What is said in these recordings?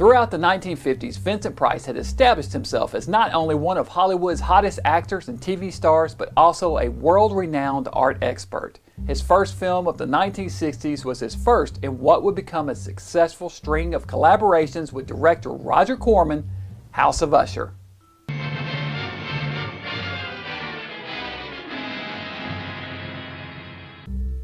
Throughout the 1950s, Vincent Price had established himself as not only one of Hollywood's hottest actors and TV stars, but also a world-renowned art expert. His first film of the 1960s was his first in what would become a successful string of collaborations with director Roger Corman, House of Usher.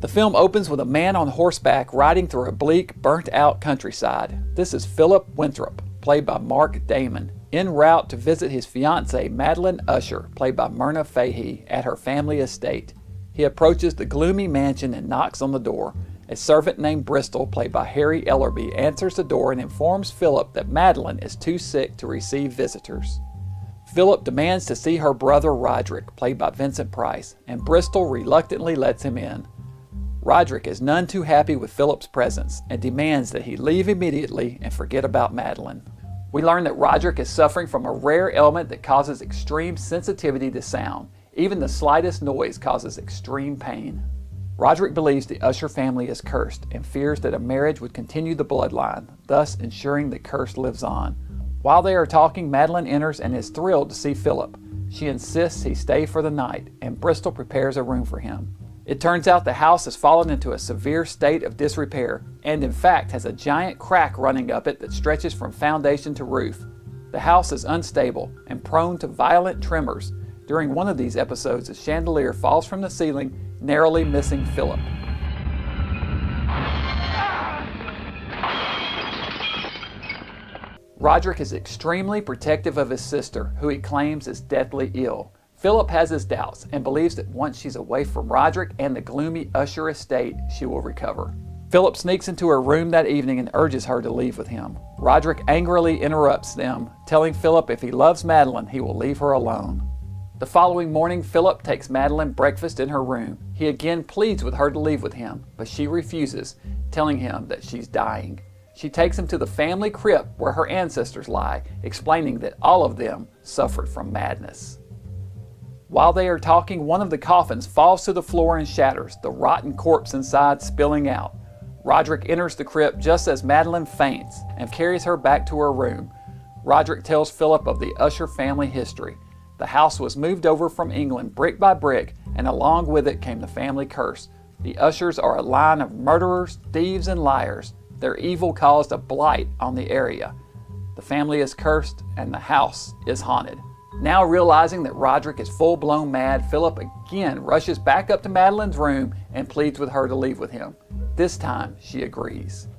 The film opens with a man on horseback riding through a bleak, burnt-out countryside. This is Philip Winthrop, played by Mark Damon, en route to visit his fiancée Madeline Usher, played by Myrna Fahey, at her family estate. He approaches the gloomy mansion and knocks on the door. A servant named Bristol, played by Harry Ellerby, answers the door and informs Philip that Madeline is too sick to receive visitors. Philip demands to see her brother Roderick, played by Vincent Price, and Bristol reluctantly lets him in. Roderick is none too happy with Philip's presence and demands that he leave immediately and forget about Madeline. We learn that Roderick is suffering from a rare ailment that causes extreme sensitivity to sound. Even the slightest noise causes extreme pain. Roderick believes the Usher family is cursed and fears that a marriage would continue the bloodline, thus ensuring the curse lives on. While they are talking, Madeline enters and is thrilled to see Philip. She insists he stay for the night, and Bristol prepares a room for him. It turns out the house has fallen into a severe state of disrepair, and in fact has a giant crack running up it that stretches from foundation to roof. The house is unstable and prone to violent tremors. During one of these episodes, a chandelier falls from the ceiling, narrowly missing Philip. Roderick is extremely protective of his sister, who he claims is deathly ill. Philip has his doubts and believes that once she's away from Roderick and the gloomy Usher estate, she will recover. Philip sneaks into her room that evening and urges her to leave with him. Roderick angrily interrupts them, telling Philip if he loves Madeline, he will leave her alone. The following morning, Philip takes Madeline breakfast in her room. He again pleads with her to leave with him, but she refuses, telling him that she's dying. She takes him to the family crypt where her ancestors lie, explaining that all of them suffered from madness. While they are talking, one of the coffins falls to the floor and shatters, the rotten corpse inside spilling out. Roderick enters the crypt just as Madeline faints and carries her back to her room. Roderick tells Philip of the Usher family history. The house was moved over from England brick by brick, and along with it came the family curse. The Ushers are a line of murderers, thieves, and liars. Their evil caused a blight on the area. The family is cursed, and the house is haunted. Now realizing that Roderick is full-blown mad, Philip again rushes back up to Madeline's room and pleads with her to leave with him. This time, she agrees.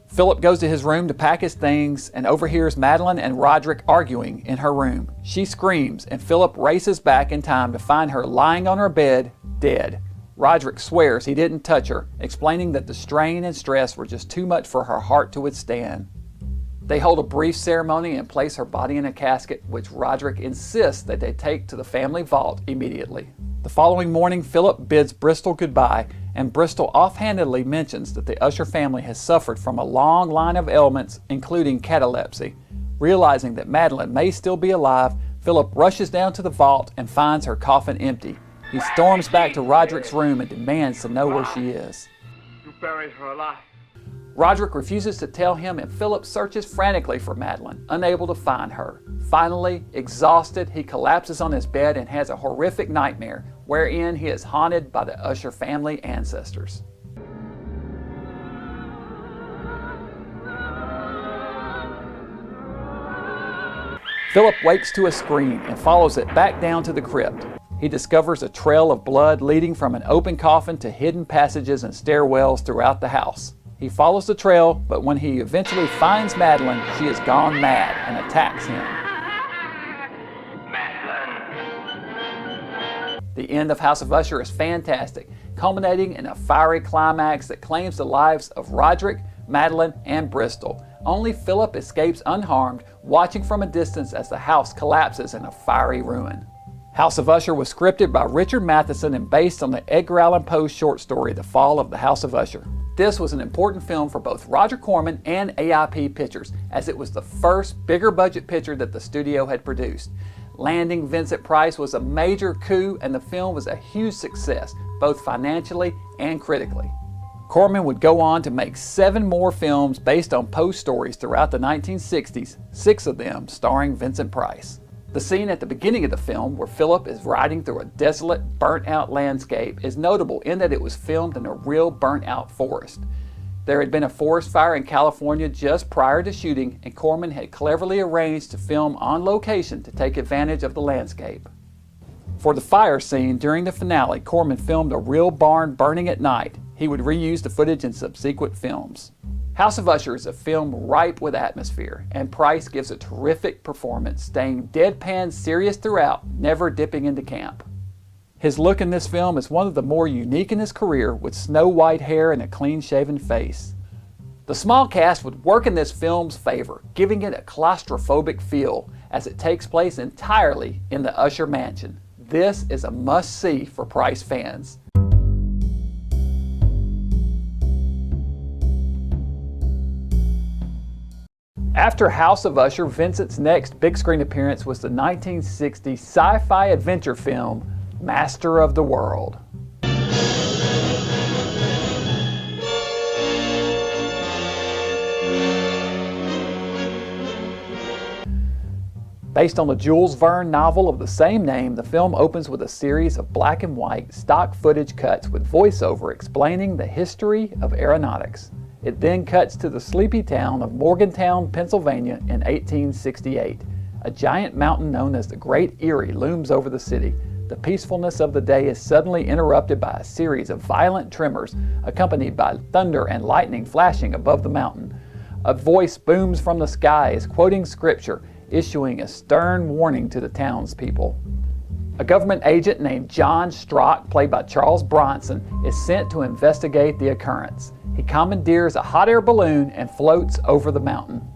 Philip goes to his room to pack his things and overhears Madeline and Roderick arguing in her room. She screams, and Philip races back in time to find her lying on her bed, dead. Roderick swears he didn't touch her, explaining that the strain and stress were just too much for her heart to withstand. They hold a brief ceremony and place her body in a casket, which Roderick insists that they take to the family vault immediately. The following morning, Philip bids Bristol goodbye, and Bristol offhandedly mentions that the Usher family has suffered from a long line of ailments, including catalepsy. Realizing that Madeline may still be alive, Philip rushes down to the vault and finds her coffin empty. He storms back to Roderick's room and demands to know where she is. You buried her alive. Roderick refuses to tell him, and Philip searches frantically for Madeline, unable to find her. Finally, exhausted, he collapses on his bed and has a horrific nightmare, wherein he is haunted by the Usher family ancestors. Philip wakes to a scream and follows it back down to the crypt. He discovers a trail of blood leading from an open coffin to hidden passages and stairwells throughout the house. He follows the trail, but when he eventually finds Madeline, she has gone mad and attacks him. Madeline. The end of House of Usher is fantastic, culminating in a fiery climax that claims the lives of Roderick, Madeline, and Bristol. Only Philip escapes unharmed, watching from a distance as the house collapses in a fiery ruin. House of Usher was scripted by Richard Matheson and based on the Edgar Allan Poe short story, The Fall of the House of Usher. This was an important film for both Roger Corman and AIP Pictures, as it was the first bigger budget picture that the studio had produced. Landing Vincent Price was a major coup, and the film was a huge success, both financially and critically. Corman would go on to make 7 more films based on Poe stories throughout the 1960s, 6 of them starring Vincent Price. The scene at the beginning of the film where Philip is riding through a desolate, burnt-out landscape is notable in that it was filmed in a real burnt-out forest. There had been a forest fire in California just prior to shooting, and Corman had cleverly arranged to film on location to take advantage of the landscape. For the fire scene during the finale, Corman filmed a real barn burning at night. He would reuse the footage in subsequent films. House of Usher is a film ripe with atmosphere, and Price gives a terrific performance, staying deadpan serious throughout, never dipping into camp. His look in this film is one of the more unique in his career, with snow-white hair and a clean-shaven face. The small cast would work in this film's favor, giving it a claustrophobic feel, as it takes place entirely in the Usher mansion. This is a must-see for Price fans. After House of Usher, Vincent's next big screen appearance was the 1960 sci-fi adventure film, Master of the World. Based on the Jules Verne novel of the same name, the film opens with a series of black and white stock footage cuts with voiceover explaining the history of aeronautics. It then cuts to the sleepy town of Morgantown, Pennsylvania in 1868. A giant mountain known as the Great Erie looms over the city. The peacefulness of the day is suddenly interrupted by a series of violent tremors, accompanied by thunder and lightning flashing above the mountain. A voice booms from the skies, quoting scripture, issuing a stern warning to the townspeople. A government agent named John Strock, played by Charles Bronson, is sent to investigate the occurrence. He commandeers a hot air balloon and floats over the mountain.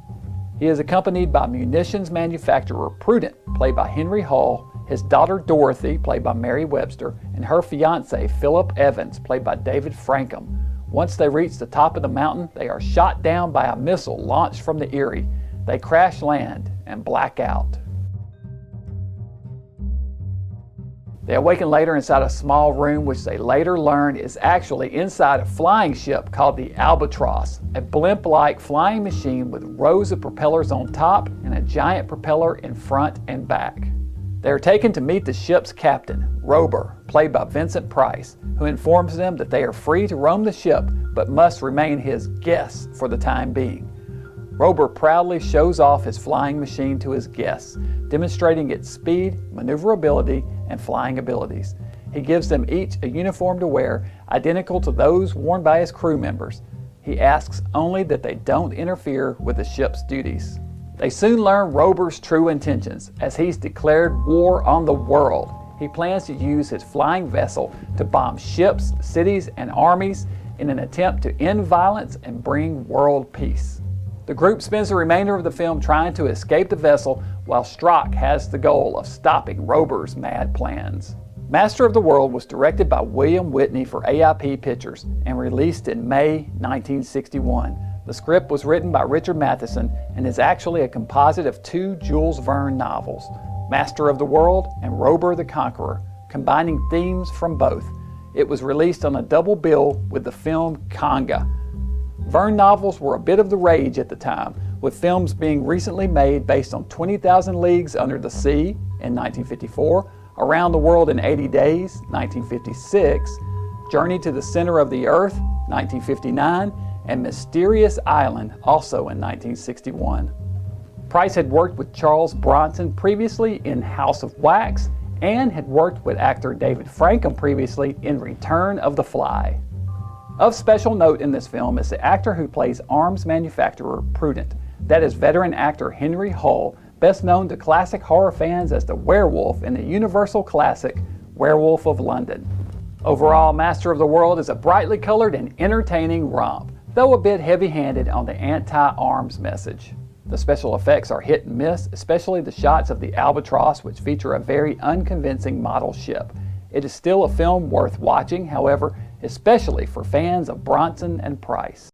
He is accompanied by munitions manufacturer Prudent, played by Henry Hall, his daughter Dorothy, played by Mary Webster, and her fiance Philip Evans, played by David Frankham. Once they reach the top of the mountain, they are shot down by a missile launched from the Erie. They crash land and black out. They awaken later inside a small room, which they later learn is actually inside a flying ship called the Albatross, a blimp-like flying machine with rows of propellers on top and a giant propeller in front and back. They are taken to meet the ship's captain, Rober, played by Vincent Price, who informs them that they are free to roam the ship but must remain his guests for the time being. Rober proudly shows off his flying machine to his guests, demonstrating its speed, maneuverability, and flying abilities. He gives them each a uniform to wear, identical to those worn by his crew members. He asks only that they don't interfere with the ship's duties. They soon learn Rober's true intentions, as he's declared war on the world. He plans to use his flying vessel to bomb ships, cities, and armies in an attempt to end violence and bring world peace. The group spends the remainder of the film trying to escape the vessel, while Strock has the goal of stopping Rober's mad plans. Master of the World was directed by William Whitney for AIP Pictures and released in May 1961. The script was written by Richard Matheson and is actually a composite of 2 Jules Verne novels, Master of the World and Rober the Conqueror, combining themes from both. It was released on a double bill with the film Conga. Verne novels were a bit of the rage at the time, with films being recently made based on 20,000 Leagues Under the Sea in 1954, Around the World in 80 Days, 1956, Journey to the Center of the Earth, 1959, and Mysterious Island, also in 1961. Price had worked with Charles Bronson previously in House of Wax and had worked with actor David Frankham previously in Return of the Fly. Of special note in this film is the actor who plays arms manufacturer Prudent. That is veteran actor Henry Hull, best known to classic horror fans as the werewolf in the Universal classic Werewolf of London. Overall, Master of the World is a brightly colored and entertaining romp, though a bit heavy-handed on the anti-arms message. The special effects are hit and miss, especially the shots of the Albatross, which feature a very unconvincing model ship. It is still a film worth watching, however, especially for fans of Bronson and Price.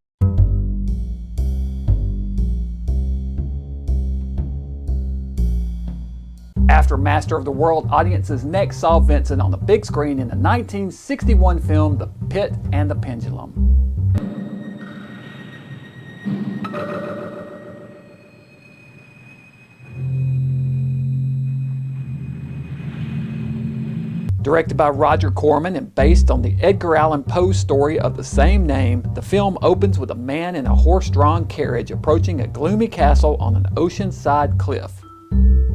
After Master of the World, audiences next saw Vincent on the big screen in the 1961 film The Pit and the Pendulum. Directed by Roger Corman and based on the Edgar Allan Poe story of the same name, the film opens with a man in a horse-drawn carriage approaching a gloomy castle on an oceanside cliff.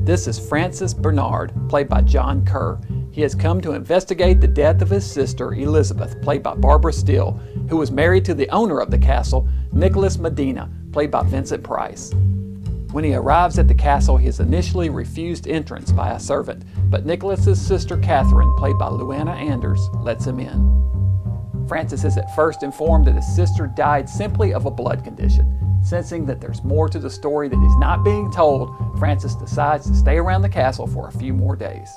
This is Francis Bernard, played by John Kerr. He has come to investigate the death of his sister, Elizabeth, played by Barbara Steele, who was married to the owner of the castle, Nicholas Medina, played by Vincent Price. When he arrives at the castle, he is initially refused entrance by a servant, but Nicholas's sister Catherine, played by Luana Anders, lets him in. Francis is at first informed that his sister died simply of a blood condition. Sensing that there's more to the story that he's not being told, Francis decides to stay around the castle for a few more days.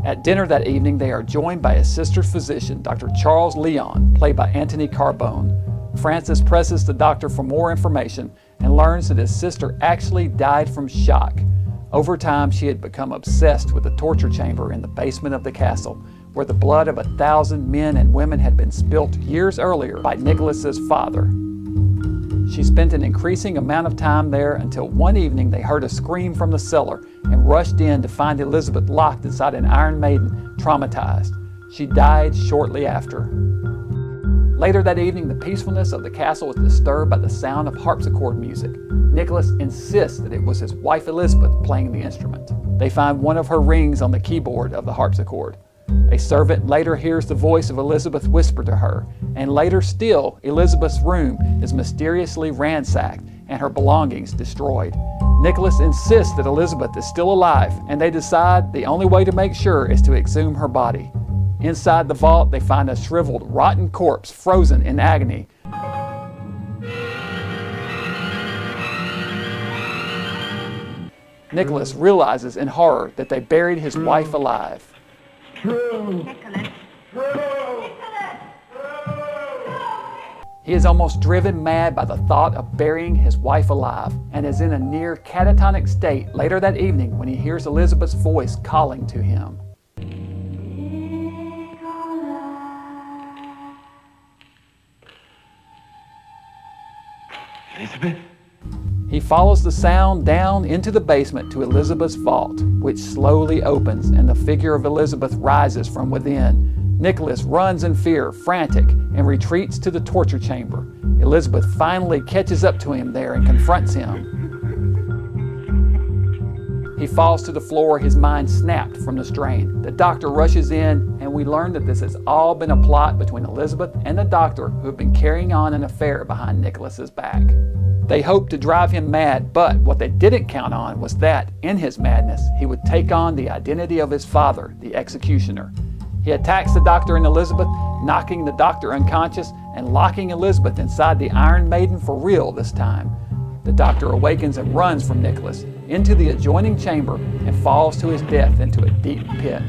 At dinner that evening, they are joined by his sister's physician, Dr. Charles Leon, played by Anthony Carbone. Francis presses the doctor for more information and learns that his sister actually died from shock. Over time, she had become obsessed with the torture chamber in the basement of the castle, where the blood of 1,000 men and women had been spilt years earlier by Nicholas's father. She spent an increasing amount of time there until one evening they heard a scream from the cellar and rushed in to find Elizabeth locked inside an Iron Maiden, traumatized. She died shortly after. Later that evening, the peacefulness of the castle was disturbed by the sound of harpsichord music. Nicholas insists that it was his wife Elizabeth playing the instrument. They find one of her rings on the keyboard of the harpsichord. A servant later hears the voice of Elizabeth whisper to her, and later still, Elizabeth's room is mysteriously ransacked and her belongings destroyed. Nicholas insists that Elizabeth is still alive, and they decide the only way to make sure is to exhume her body. Inside the vault, they find a shriveled, rotten corpse frozen in agony. Nicholas realizes in horror that they buried his wife alive. Nicholas. He is almost driven mad by the thought of burying his wife alive and is in a near catatonic state later that evening when he hears Elizabeth's voice calling to him. Elizabeth? He follows the sound down into the basement to Elizabeth's vault, which slowly opens and the figure of Elizabeth rises from within. Nicholas runs in fear, frantic, and retreats to the torture chamber. Elizabeth finally catches up to him there and confronts him. He falls to the floor, his mind snapped from the strain. The doctor rushes in, and we learn that this has all been a plot between Elizabeth and the doctor, who have been carrying on an affair behind Nicholas's back. They hoped to drive him mad, but what they didn't count on was that, in his madness, he would take on the identity of his father, the executioner. He attacks the doctor and Elizabeth, knocking the doctor unconscious and locking Elizabeth inside the Iron Maiden for real this time. The doctor awakens and runs from Nicholas into the adjoining chamber and falls to his death into a deep pit.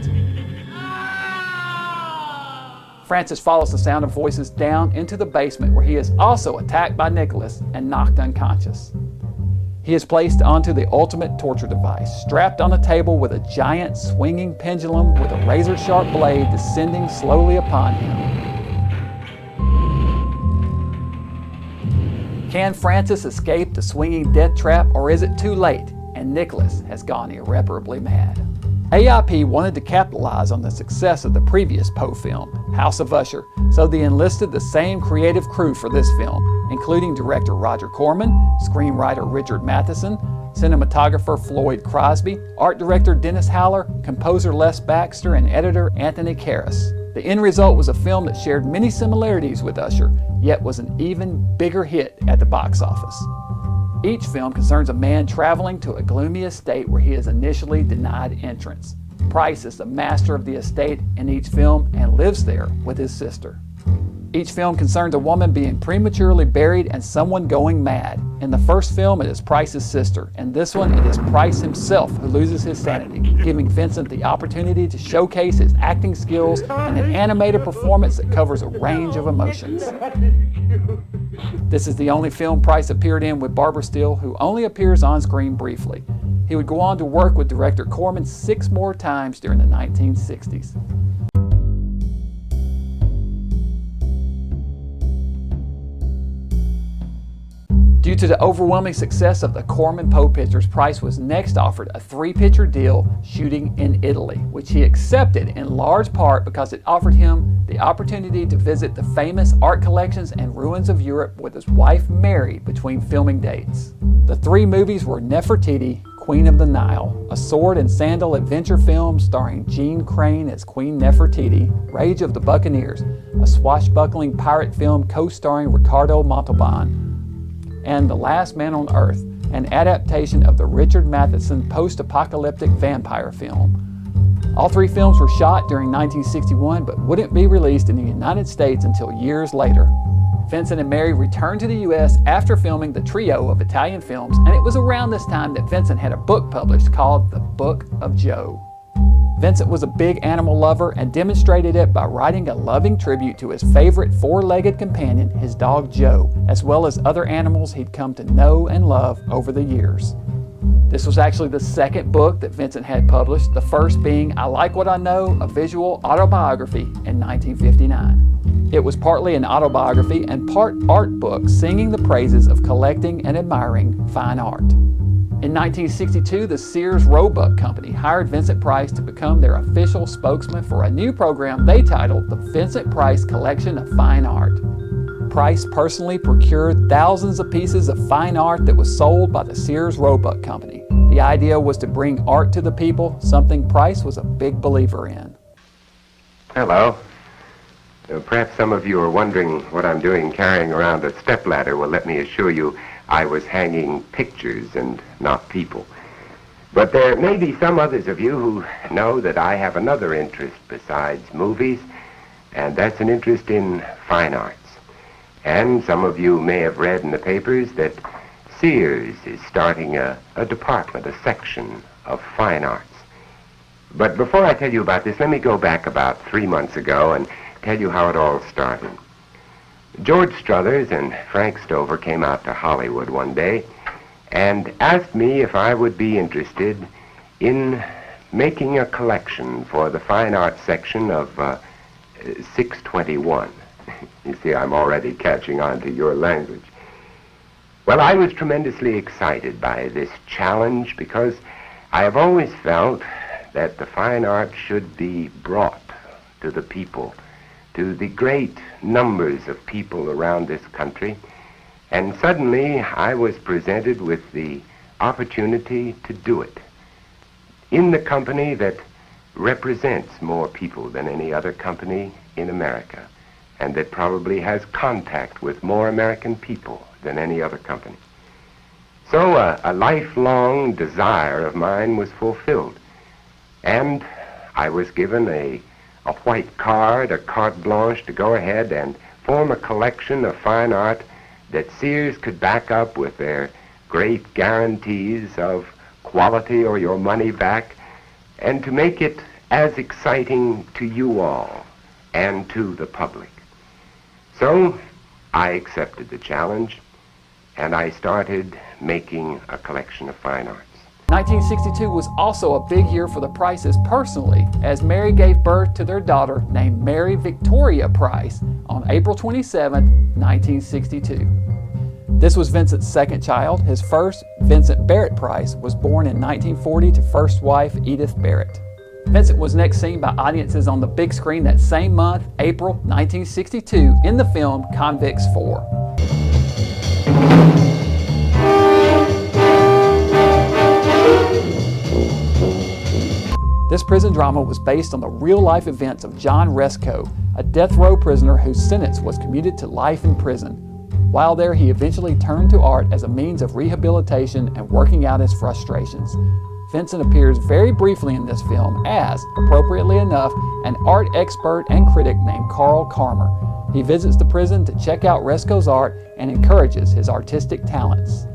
Francis follows the sound of voices down into the basement, where he is also attacked by Nicholas and knocked unconscious. He is placed onto the ultimate torture device, strapped on a table with a giant swinging pendulum with a razor-sharp blade descending slowly upon him. Can Francis escape the swinging death trap, or is it too late and Nicholas has gone irreparably mad? AIP wanted to capitalize on the success of the previous Poe film, House of Usher, so they enlisted the same creative crew for this film, including director Roger Corman, screenwriter Richard Matheson, cinematographer Floyd Crosby, art director Dennis Howler, composer Les Baxter, and editor Anthony Karras. The end result was a film that shared many similarities with Usher, yet was an even bigger hit at the box office. Each film concerns a man traveling to a gloomy estate where he is initially denied entrance. Price is the master of the estate in each film and lives there with his sister. Each film concerns a woman being prematurely buried and someone going mad. In the first film, it is Price's sister. In this one, it is Price himself who loses his sanity, giving Vincent the opportunity to showcase his acting skills and an animated performance that covers a range of emotions. This is the only film Price appeared in with Barbara Steele, who only appears on screen briefly. He would go on to work with director Corman 6 more times during the 1960s. Due to the overwhelming success of the Corman Poe pictures, Price was next offered a 3-picture deal shooting in Italy, which he accepted in large part because it offered him the opportunity to visit the famous art collections and ruins of Europe with his wife Mary between filming dates. The 3 movies were Nefertiti, Queen of the Nile, a sword and sandal adventure film starring Jean Crane as Queen Nefertiti, Rage of the Buccaneers, a swashbuckling pirate film co-starring Ricardo Montalban, and The Last Man on Earth, an adaptation of the Richard Matheson post-apocalyptic vampire film. All 3 films were shot during 1961 but wouldn't be released in the United States until years later. Vincent and Mary returned to the U.S. after filming the trio of Italian films, and it was around this time that Vincent had a book published called The Book of Joe. Vincent was a big animal lover and demonstrated it by writing a loving tribute to his favorite 4-legged companion, his dog Joe, as well as other animals he'd come to know and love over the years. This was actually the second book that Vincent had published, the first being I Like What I Know, a visual autobiography in 1959. It was partly an autobiography and part art book singing the praises of collecting and admiring fine art. In 1962, the Sears Roebuck Company hired Vincent Price to become their official spokesman for a new program they titled the Vincent Price Collection of Fine Art. Price personally procured thousands of pieces of fine art that was sold by the Sears Roebuck Company. The idea was to bring art to the people, something Price was a big believer in. Hello. Perhaps some of you are wondering what I'm doing carrying around a stepladder. Well, let me assure you, I was hanging pictures and not people. But there may be some others of you who know that I have another interest besides movies, and that's an interest in fine arts. And some of you may have read in the papers that Sears is starting a department, a section of fine arts. But before I tell you about this, let me go back about 3 months ago and tell you how it all started. George Struthers and Frank Stover came out to Hollywood one day and asked me if I would be interested in making a collection for the fine arts section of 621. You see, I'm already catching on to your language. Well, I was tremendously excited by this challenge because I have always felt that the fine arts should be brought to the people, to the great numbers of people around this country. And suddenly I was presented with the opportunity to do it in the company that represents more people than any other company in America, and that probably has contact with more American people than any other company. So a lifelong desire of mine was fulfilled, and I was given a white card, a carte blanche to go ahead and form a collection of fine art that Sears could back up with their great guarantees of quality or your money back, and to make it as exciting to you all and to the public. So I accepted the challenge, and I started making a collection of fine arts. 1962 was also a big year for the Prices personally, as Mary gave birth to their daughter named Mary Victoria Price on April 27, 1962. This was Vincent's second child. His first, Vincent Barrett Price, was born in 1940 to first wife Edith Barrett. Vincent was next seen by audiences on the big screen that same month, April 1962, in the film Convicts 4. This prison drama was based on the real-life events of John Resco, a death row prisoner whose sentence was commuted to life in prison. While there, he eventually turned to art as a means of rehabilitation and working out his frustrations. Vincent appears very briefly in this film as, appropriately enough, an art expert and critic named Carl Karmer. He visits the prison to check out Resco's art and encourages his artistic talents.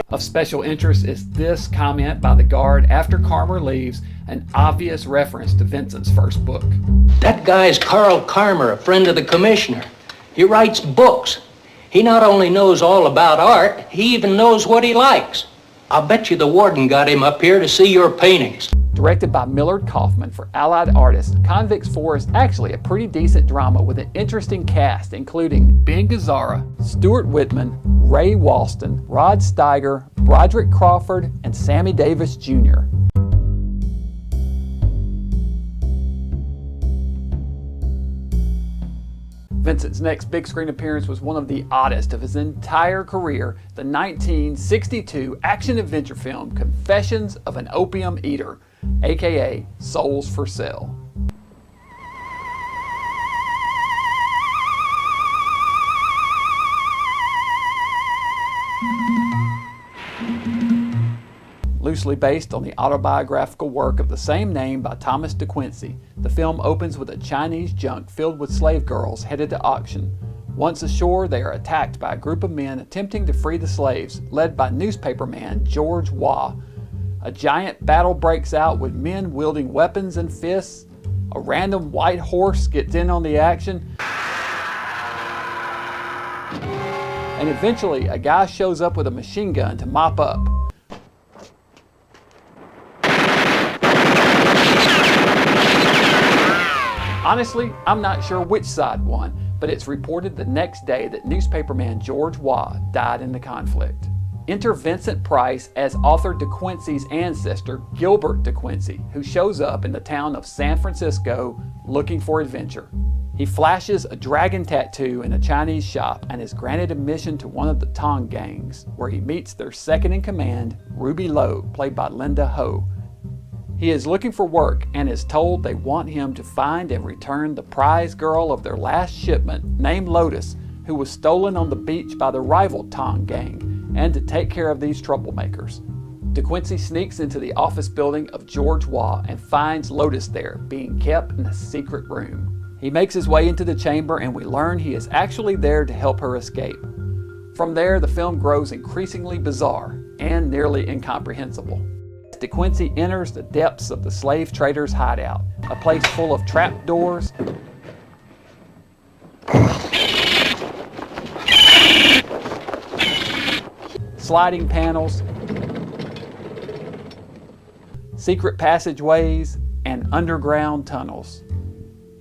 Of special interest is this comment by the guard after Karmer leaves, an obvious reference to Vincent's first book. That guy's Carl Karmer, a friend of the commissioner. He writes books. He not only knows all about art, he even knows what he likes. I'll bet you the warden got him up here to see your paintings. Directed by Millard Kaufman for Allied Artists, Convicts 4 is actually a pretty decent drama with an interesting cast including Ben Gazzara, Stuart Whitman, Ray Walston, Rod Steiger, Broderick Crawford, and Sammy Davis Jr. Vincent's next big screen appearance was one of the oddest of his entire career, the 1962 action-adventure film Confessions of an Opium Eater, aka Souls for Sale. Loosely based on the autobiographical work of the same name by Thomas De Quincey, the film opens with a Chinese junk filled with slave girls headed to auction. Once ashore, they are attacked by a group of men attempting to free the slaves, led by newspaperman George Waugh. A giant battle breaks out with men wielding weapons and fists. A random white horse gets in on the action. And eventually, a guy shows up with a machine gun to mop up. Honestly, I'm not sure which side won, but it's reported the next day that newspaperman George Waugh died in the conflict. Enter Vincent Price as author De Quincey's ancestor, Gilbert De Quincey, who shows up in the town of San Francisco looking for adventure. He flashes a dragon tattoo in a Chinese shop and is granted admission to one of the Tong gangs, where he meets their second-in-command, Ruby Lowe, played by Linda Ho. He is looking for work and is told they want him to find and return the prize girl of their last shipment, named Lotus, who was stolen on the beach by the rival Tong gang, and to take care of these troublemakers. De Quincey sneaks into the office building of George Waugh and finds Lotus there, being kept in a secret room. He makes his way into the chamber and we learn he is actually there to help her escape. From there, the film grows increasingly bizarre and nearly incomprehensible. De Quincey enters the depths of the slave trader's hideout, a place full of trapdoors, sliding panels, secret passageways, and underground tunnels.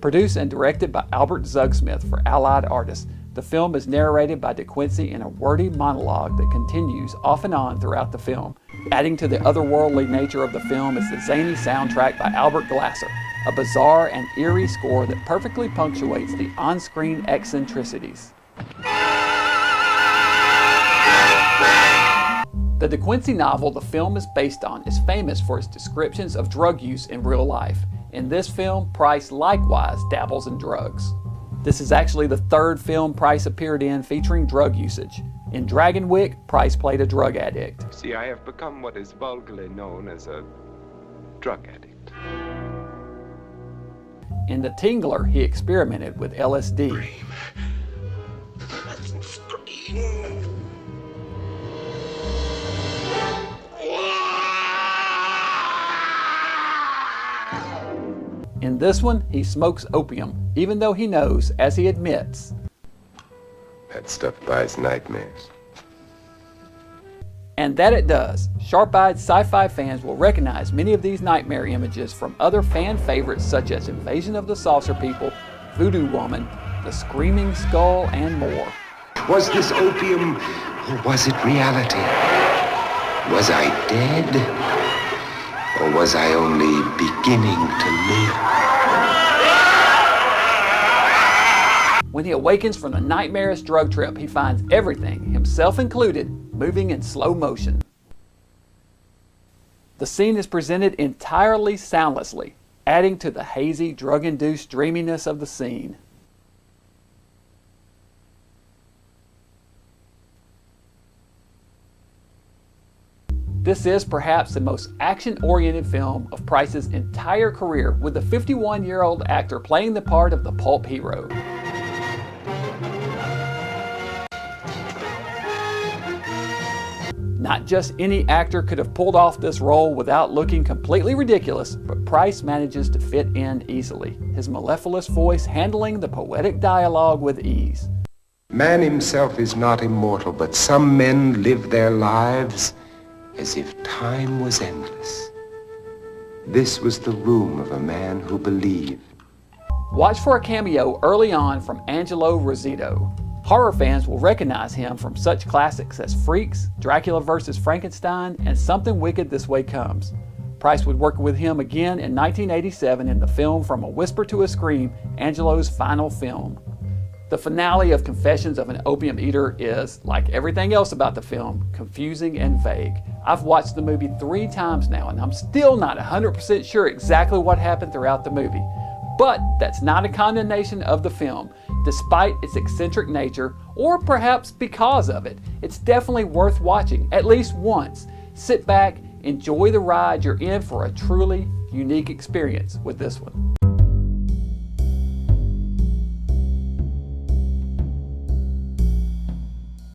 Produced and directed by Albert Zugsmith for Allied Artists, the film is narrated by De Quincey in a wordy monologue that continues off and on throughout the film. Adding to the otherworldly nature of the film is the zany soundtrack by Albert Glasser, a bizarre and eerie score that perfectly punctuates the on-screen eccentricities. The De Quincey novel the film is based on is famous for its descriptions of drug use in real life. In this film, Price likewise dabbles in drugs. This is actually the third film Price appeared in featuring drug usage. In Dragonwyck, Price played a drug addict. See, I have become what is vulgarly known as a drug addict. In The Tingler, he experimented with LSD. In this one, he smokes opium, even though he knows, as he admits, That stuff buys nightmares. and that it does. Sharp-eyed sci-fi fans will recognize many of these nightmare images from other fan favorites such as Invasion of the Saucer People, Voodoo Woman, The Screaming Skull, and more. Was this opium, or was it reality? Was I dead, or was I only beginning to live? When he awakens from the nightmarish drug trip, he finds everything, himself included, moving in slow motion. The scene is presented entirely soundlessly, adding to the hazy, drug-induced dreaminess of the scene. This is perhaps the most action-oriented film of Price's entire career, with the 51-year-old actor playing the part of the pulp hero. Not just any actor could have pulled off this role without looking completely ridiculous, but Price manages to fit in easily, his mellifluous voice handling the poetic dialogue with ease. Man himself is not immortal, but some men live their lives as if time was endless. This was the room of a man who believed. Watch for a cameo early on from Angelo Rosito. Horror fans will recognize him from such classics as Freaks, Dracula vs. Frankenstein, and Something Wicked This Way Comes. Price would work with him again in 1987 in the film From a Whisper to a Scream, Angelo's final film. The finale of Confessions of an Opium Eater is, like everything else about the film, confusing and vague. I've watched the movie 3 times now and I'm still not 100% sure exactly what happened throughout the movie. But that's not a condemnation of the film. Despite its eccentric nature, or perhaps because of it, it's definitely worth watching at least once. Sit back, enjoy the ride. You're in for a truly unique experience with this one.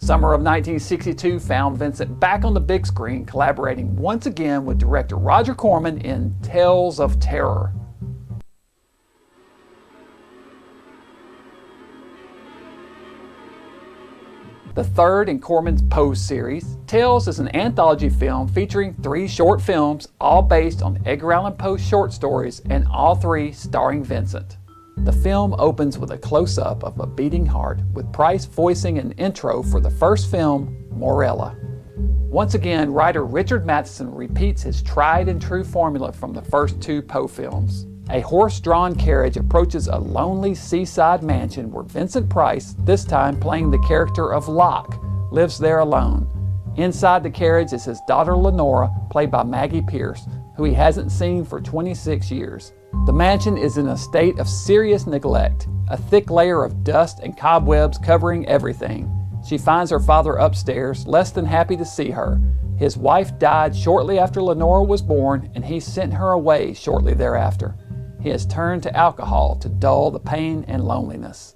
Summer of 1962 found Vincent back on the big screen, collaborating once again with director Roger Corman in Tales of Terror. The third in Corman's Pose series, Tales is an anthology film featuring 3 short films, all based on Edgar Allan Poe's short stories, and all 3 starring Vincent. The film opens with a close-up of a beating heart, with Price voicing an intro for the first film, Morella. Once again, writer Richard Matheson repeats his tried-and-true formula from the first 2 Poe films. A horse-drawn carriage approaches a lonely seaside mansion where Vincent Price, this time playing the character of Locke, lives there alone. Inside the carriage is his daughter Lenora, played by Maggie Pierce, who he hasn't seen for 26 years. The mansion is in a state of serious neglect, a thick layer of dust and cobwebs covering everything. She finds her father upstairs, less than happy to see her. His wife died shortly after Lenora was born, and he sent her away shortly thereafter. He has turned to alcohol to dull the pain and loneliness.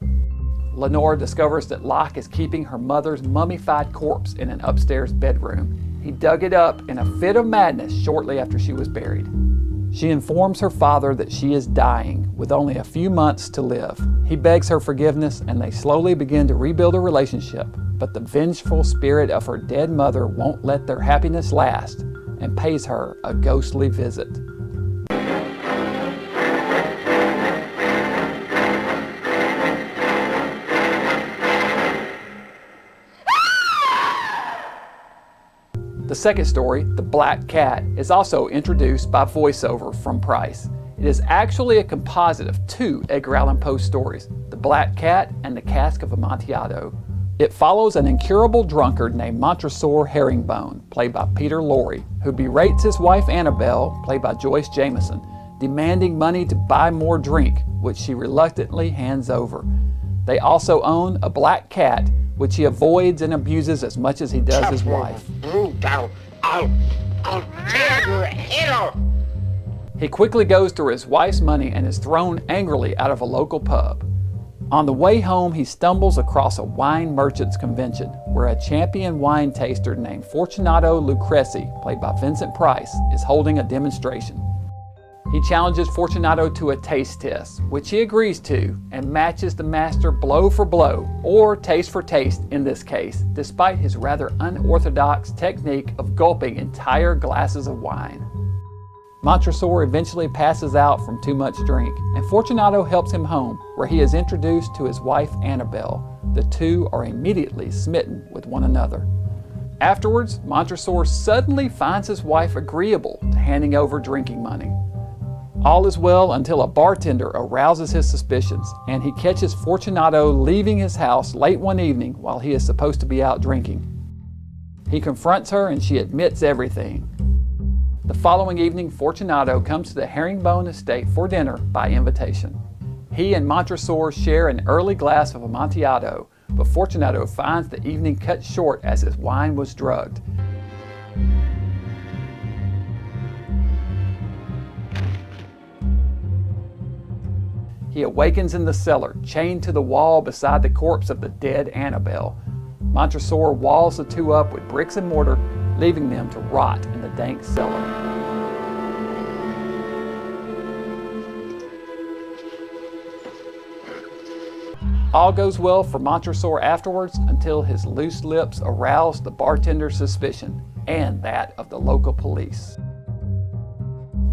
Lenora discovers that Locke is keeping her mother's mummified corpse in an upstairs bedroom. He dug it up in a fit of madness shortly after she was buried. She informs her father that she is dying, with only a few months to live. He begs her forgiveness, and they slowly begin to rebuild a relationship, but the vengeful spirit of her dead mother won't let their happiness last, and pays her a ghostly visit. The second story, The Black Cat, is also introduced by voiceover from Price. It is actually a composite of 2 Edgar Allan Poe stories, The Black Cat and The Cask of Amontillado. It follows an incurable drunkard named Montresor Herringbone, played by Peter Lorre, who berates his wife Annabelle, played by Joyce Jameson, demanding money to buy more drink, which she reluctantly hands over. They also own a black cat, which he avoids and abuses as much as he does his wife. I'll tear your head off. He quickly goes through his wife's money and is thrown angrily out of a local pub. On the way home, he stumbles across a wine merchants convention where a champion wine taster named Fortunato Lucrezi, played by Vincent Price, is holding a demonstration. He challenges Fortunato to a taste test, which he agrees to, and matches the master blow for blow, or taste for taste in this case, despite his rather unorthodox technique of gulping entire glasses of wine. Montresor eventually passes out from too much drink, and Fortunato helps him home, where he is introduced to his wife Annabelle. The 2 are immediately smitten with one another. Afterwards, Montresor suddenly finds his wife agreeable to handing over drinking money. All is well until a bartender arouses his suspicions, and he catches Fortunato leaving his house late one evening while he is supposed to be out drinking. He confronts her and she admits everything. The following evening, Fortunato comes to the Herringbone estate for dinner by invitation. He and Montresor share an early glass of Amontillado, but Fortunato finds the evening cut short as his wine was drugged. He awakens in the cellar, chained to the wall beside the corpse of the dead Annabelle. Montresor walls the 2 up with bricks and mortar, leaving them to rot in the dank cellar. All goes well for Montresor afterwards until his loose lips arouse the bartender's suspicion and that of the local police.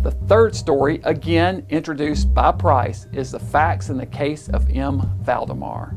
The third story, again introduced by Price, is the facts in the case of M. Valdemar.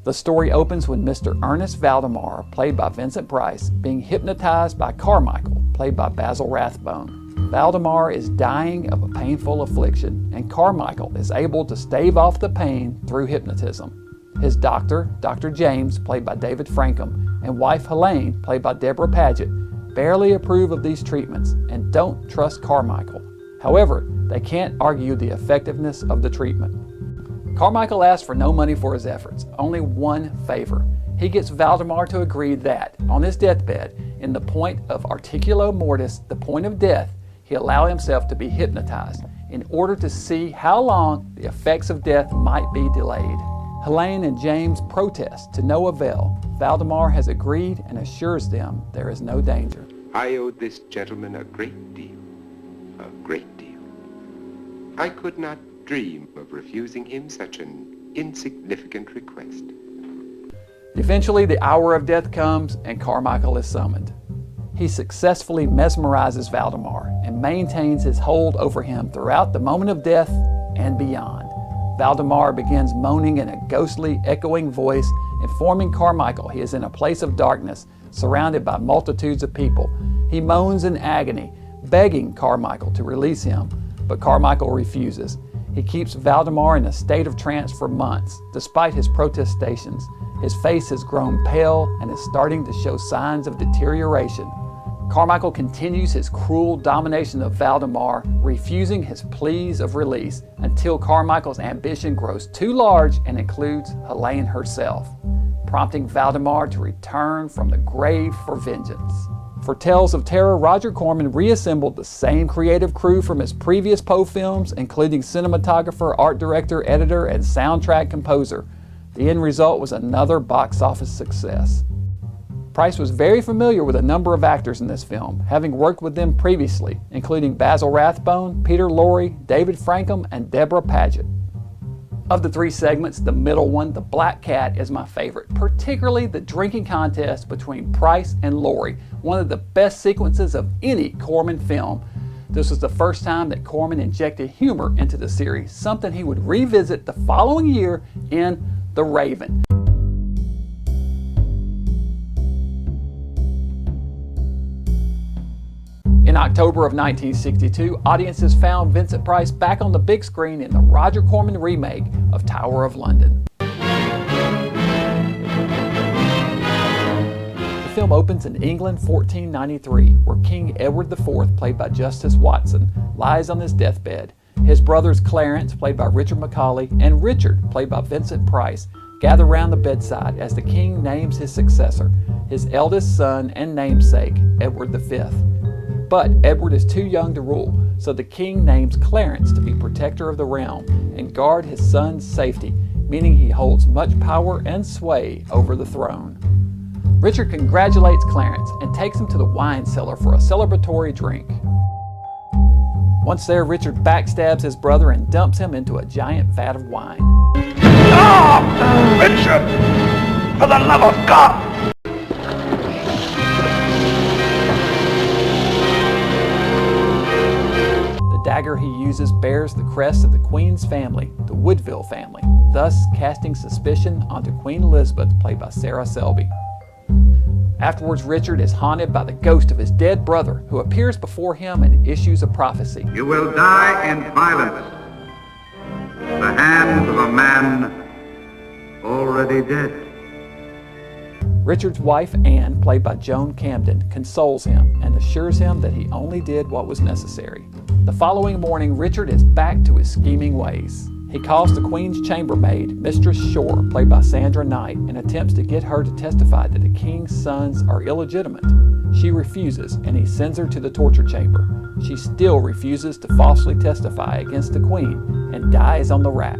The story opens with Mr. Ernest Valdemar, played by Vincent Price, being hypnotized by Carmichael, played by Basil Rathbone. Valdemar is dying of a painful affliction, and Carmichael is able to stave off the pain through hypnotism. His doctor, Dr. James, played by David Frankham, and wife Helene, played by Deborah Paget, barely approve of these treatments and don't trust Carmichael. However, they can't argue the effectiveness of the treatment. Carmichael asks for no money for his efforts, only one favor. He gets Valdemar to agree that, on his deathbed, in the point of articulo mortis, the point of death, he allow himself to be hypnotized in order to see how long the effects of death might be delayed. Helene and James protest to no avail. Valdemar has agreed and assures them there is no danger. I owed this gentleman a great deal. A great deal. I could not dream of refusing him such an insignificant request. Eventually, the hour of death comes and Carmichael is summoned. He successfully mesmerizes Valdemar and maintains his hold over him throughout the moment of death and beyond. Valdemar begins moaning in a ghostly, echoing voice, informing Carmichael he is in a place of darkness, surrounded by multitudes of people. He moans in agony, begging Carmichael to release him, but Carmichael refuses. He keeps Valdemar in a state of trance for months, despite his protestations. His face has grown pale and is starting to show signs of deterioration. Carmichael continues his cruel domination of Valdemar, refusing his pleas of release until Carmichael's ambition grows too large and includes Helene herself, prompting Valdemar to return from the grave for vengeance. For Tales of Terror, Roger Corman reassembled the same creative crew from his previous Poe films, including cinematographer, art director, editor, and soundtrack composer. The end result was another box office success. Price was very familiar with a number of actors in this film, having worked with them previously, including Basil Rathbone, Peter Lorre, David Frankham, and Deborah Paget. Of the three segments, the middle one, The Black Cat, is my favorite, particularly the drinking contest between Price and Lorre, one of the best sequences of any Corman film. This was the first time that Corman injected humor into the series, something he would revisit the following year in The Raven. In October of 1962, audiences found Vincent Price back on the big screen in the Roger Corman remake of Tower of London. The film opens in England 1493, where King Edward IV, played by Justice Watson, lies on his deathbed. His brothers Clarence, played by Richard Macaulay, and Richard, played by Vincent Price, gather round the bedside as the king names his successor, his eldest son and namesake, Edward V. But Edward is too young to rule, so the king names Clarence to be protector of the realm and guard his son's safety, meaning he holds much power and sway over the throne. Richard congratulates Clarence and takes him to the wine cellar for a celebratory drink. Once there, Richard backstabs his brother and dumps him into a giant vat of wine. Stop! Richard! For the love of God! The dagger he uses bears the crest of the Queen's family, the Woodville family, thus casting suspicion onto Queen Elizabeth, played by Sarah Selby. Afterwards, Richard is haunted by the ghost of his dead brother, who appears before him and issues a prophecy. You will die in violence, the hands of a man already dead. Richard's wife, Anne, played by Joan Camden, consoles him and assures him that he only did what was necessary. The following morning, Richard is back to his scheming ways. He calls the Queen's chambermaid, Mistress Shore, played by Sandra Knight, and attempts to get her to testify that the king's sons are illegitimate. She refuses, and he sends her to the torture chamber. She still refuses to falsely testify against the Queen and dies on the rack.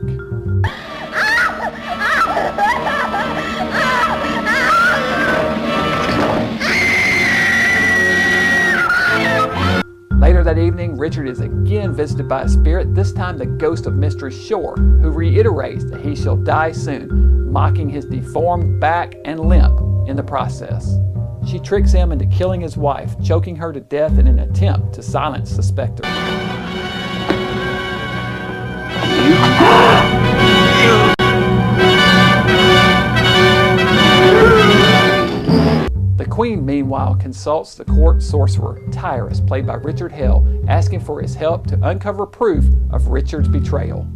Later that evening, Richard is again visited by a spirit, this time the ghost of Mistress Shore, who reiterates that he shall die soon, mocking his deformed back and limp in the process. She tricks him into killing his wife, choking her to death in an attempt to silence the specter. The Queen, meanwhile, consults the court sorcerer, Tyrus, played by Richard Hell, asking for his help to uncover proof of Richard's betrayal.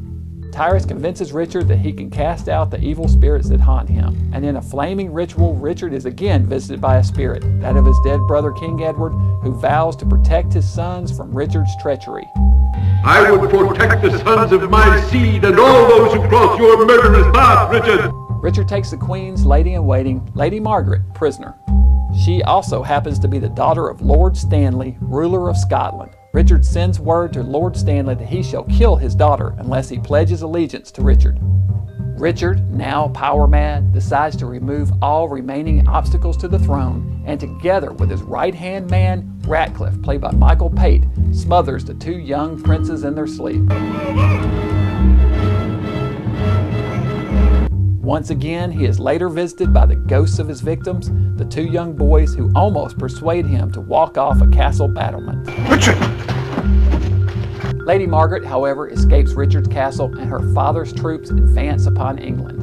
Tyrus convinces Richard that he can cast out the evil spirits that haunt him, and in a flaming ritual, Richard is again visited by a spirit, that of his dead brother King Edward, who vows to protect his sons from Richard's treachery. I would protect the sons of my seed and all those who cross your murderous path, Richard! Richard takes the Queen's lady-in-waiting, Lady Margaret, prisoner. She also happens to be the daughter of Lord Stanley, ruler of Scotland. Richard sends word to Lord Stanley that he shall kill his daughter unless he pledges allegiance to Richard. Richard, now power-mad, decides to remove all remaining obstacles to the throne, and together with his right-hand man, Ratcliffe, played by Michael Pate, smothers the two young princes in their sleep. Once again, he is later visited by the ghosts of his victims, the two young boys who almost persuade him to walk off a castle battlement. Richard! Lady Margaret, however, escapes Richard's castle and her father's troops advance upon England.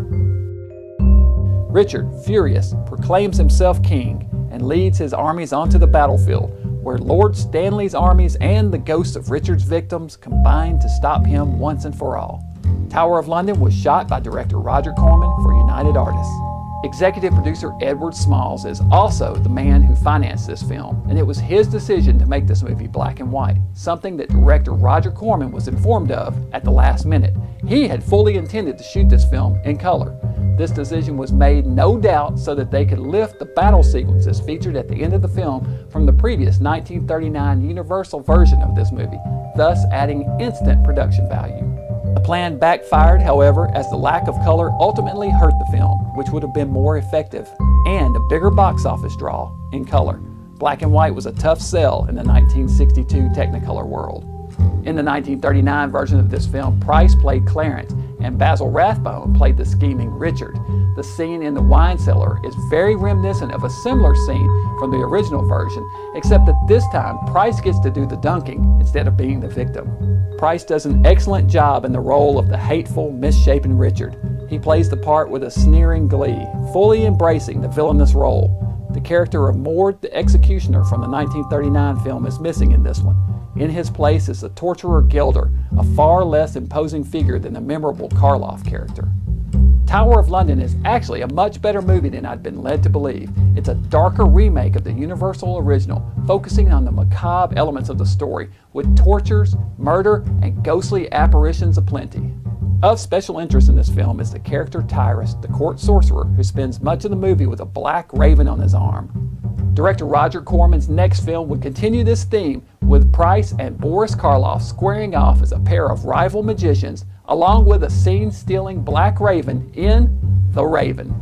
Richard, furious, proclaims himself king and leads his armies onto the battlefield, where Lord Stanley's armies and the ghosts of Richard's victims combine to stop him once and for all. Tower of London was shot by director Roger Corman for United Artists. Executive producer Edward Smalls is also the man who financed this film, and it was his decision to make this movie black and white, something that director Roger Corman was informed of at the last minute. He had fully intended to shoot this film in color. This decision was made, no doubt, so that they could lift the battle sequences featured at the end of the film from the previous 1939 Universal version of this movie, thus adding instant production value. The plan backfired, however, as the lack of color ultimately hurt the film, which would have been more effective, and a bigger box office draw in color. Black and white was a tough sell in the 1962 Technicolor world. In the 1939 version of this film, Price played Clarence, and Basil Rathbone played the scheming Richard. The scene in the wine cellar is very reminiscent of a similar scene from the original version, except that this time Price gets to do the dunking instead of being the victim. Price does an excellent job in the role of the hateful, misshapen Richard. He plays the part with a sneering glee, fully embracing the villainous role. The character of Mord the Executioner from the 1939 film is missing in this one. In his place is the torturer Gilder, a far less imposing figure than the memorable Karloff character. Tower of London is actually a much better movie than I'd been led to believe. It's a darker remake of the Universal original, focusing on the macabre elements of the story, with tortures, murder, and ghostly apparitions aplenty. Of special interest in this film is the character Tyrus, the court sorcerer, who spends much of the movie with a black raven on his arm. Director Roger Corman's next film would continue this theme, with Price and Boris Karloff squaring off as a pair of rival magicians, along with a scene-stealing black raven in The Raven.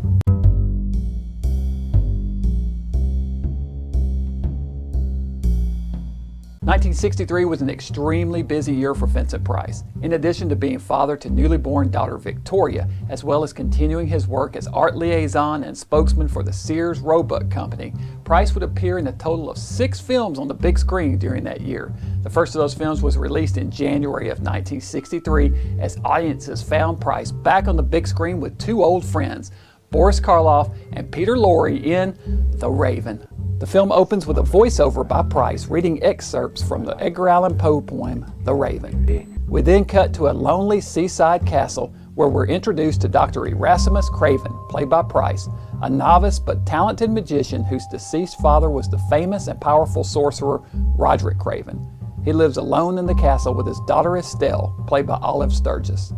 1963 was an extremely busy year for Vincent Price. In addition to being father to newly born daughter Victoria, as well as continuing his work as art liaison and spokesman for the Sears Roebuck Company, Price would appear in a total of 6 films on the big screen during that year. The first of those films was released in January of 1963 as audiences found Price back on the big screen with 2 old friends, Boris Karloff and Peter Lorre in The Raven. The film opens with a voiceover by Price reading excerpts from the Edgar Allan Poe poem, The Raven. We then cut to a lonely seaside castle where we're introduced to Dr. Erasmus Craven, played by Price, a novice but talented magician whose deceased father was the famous and powerful sorcerer Roderick Craven. He lives alone in the castle with his daughter Estelle, played by Olive Sturgis.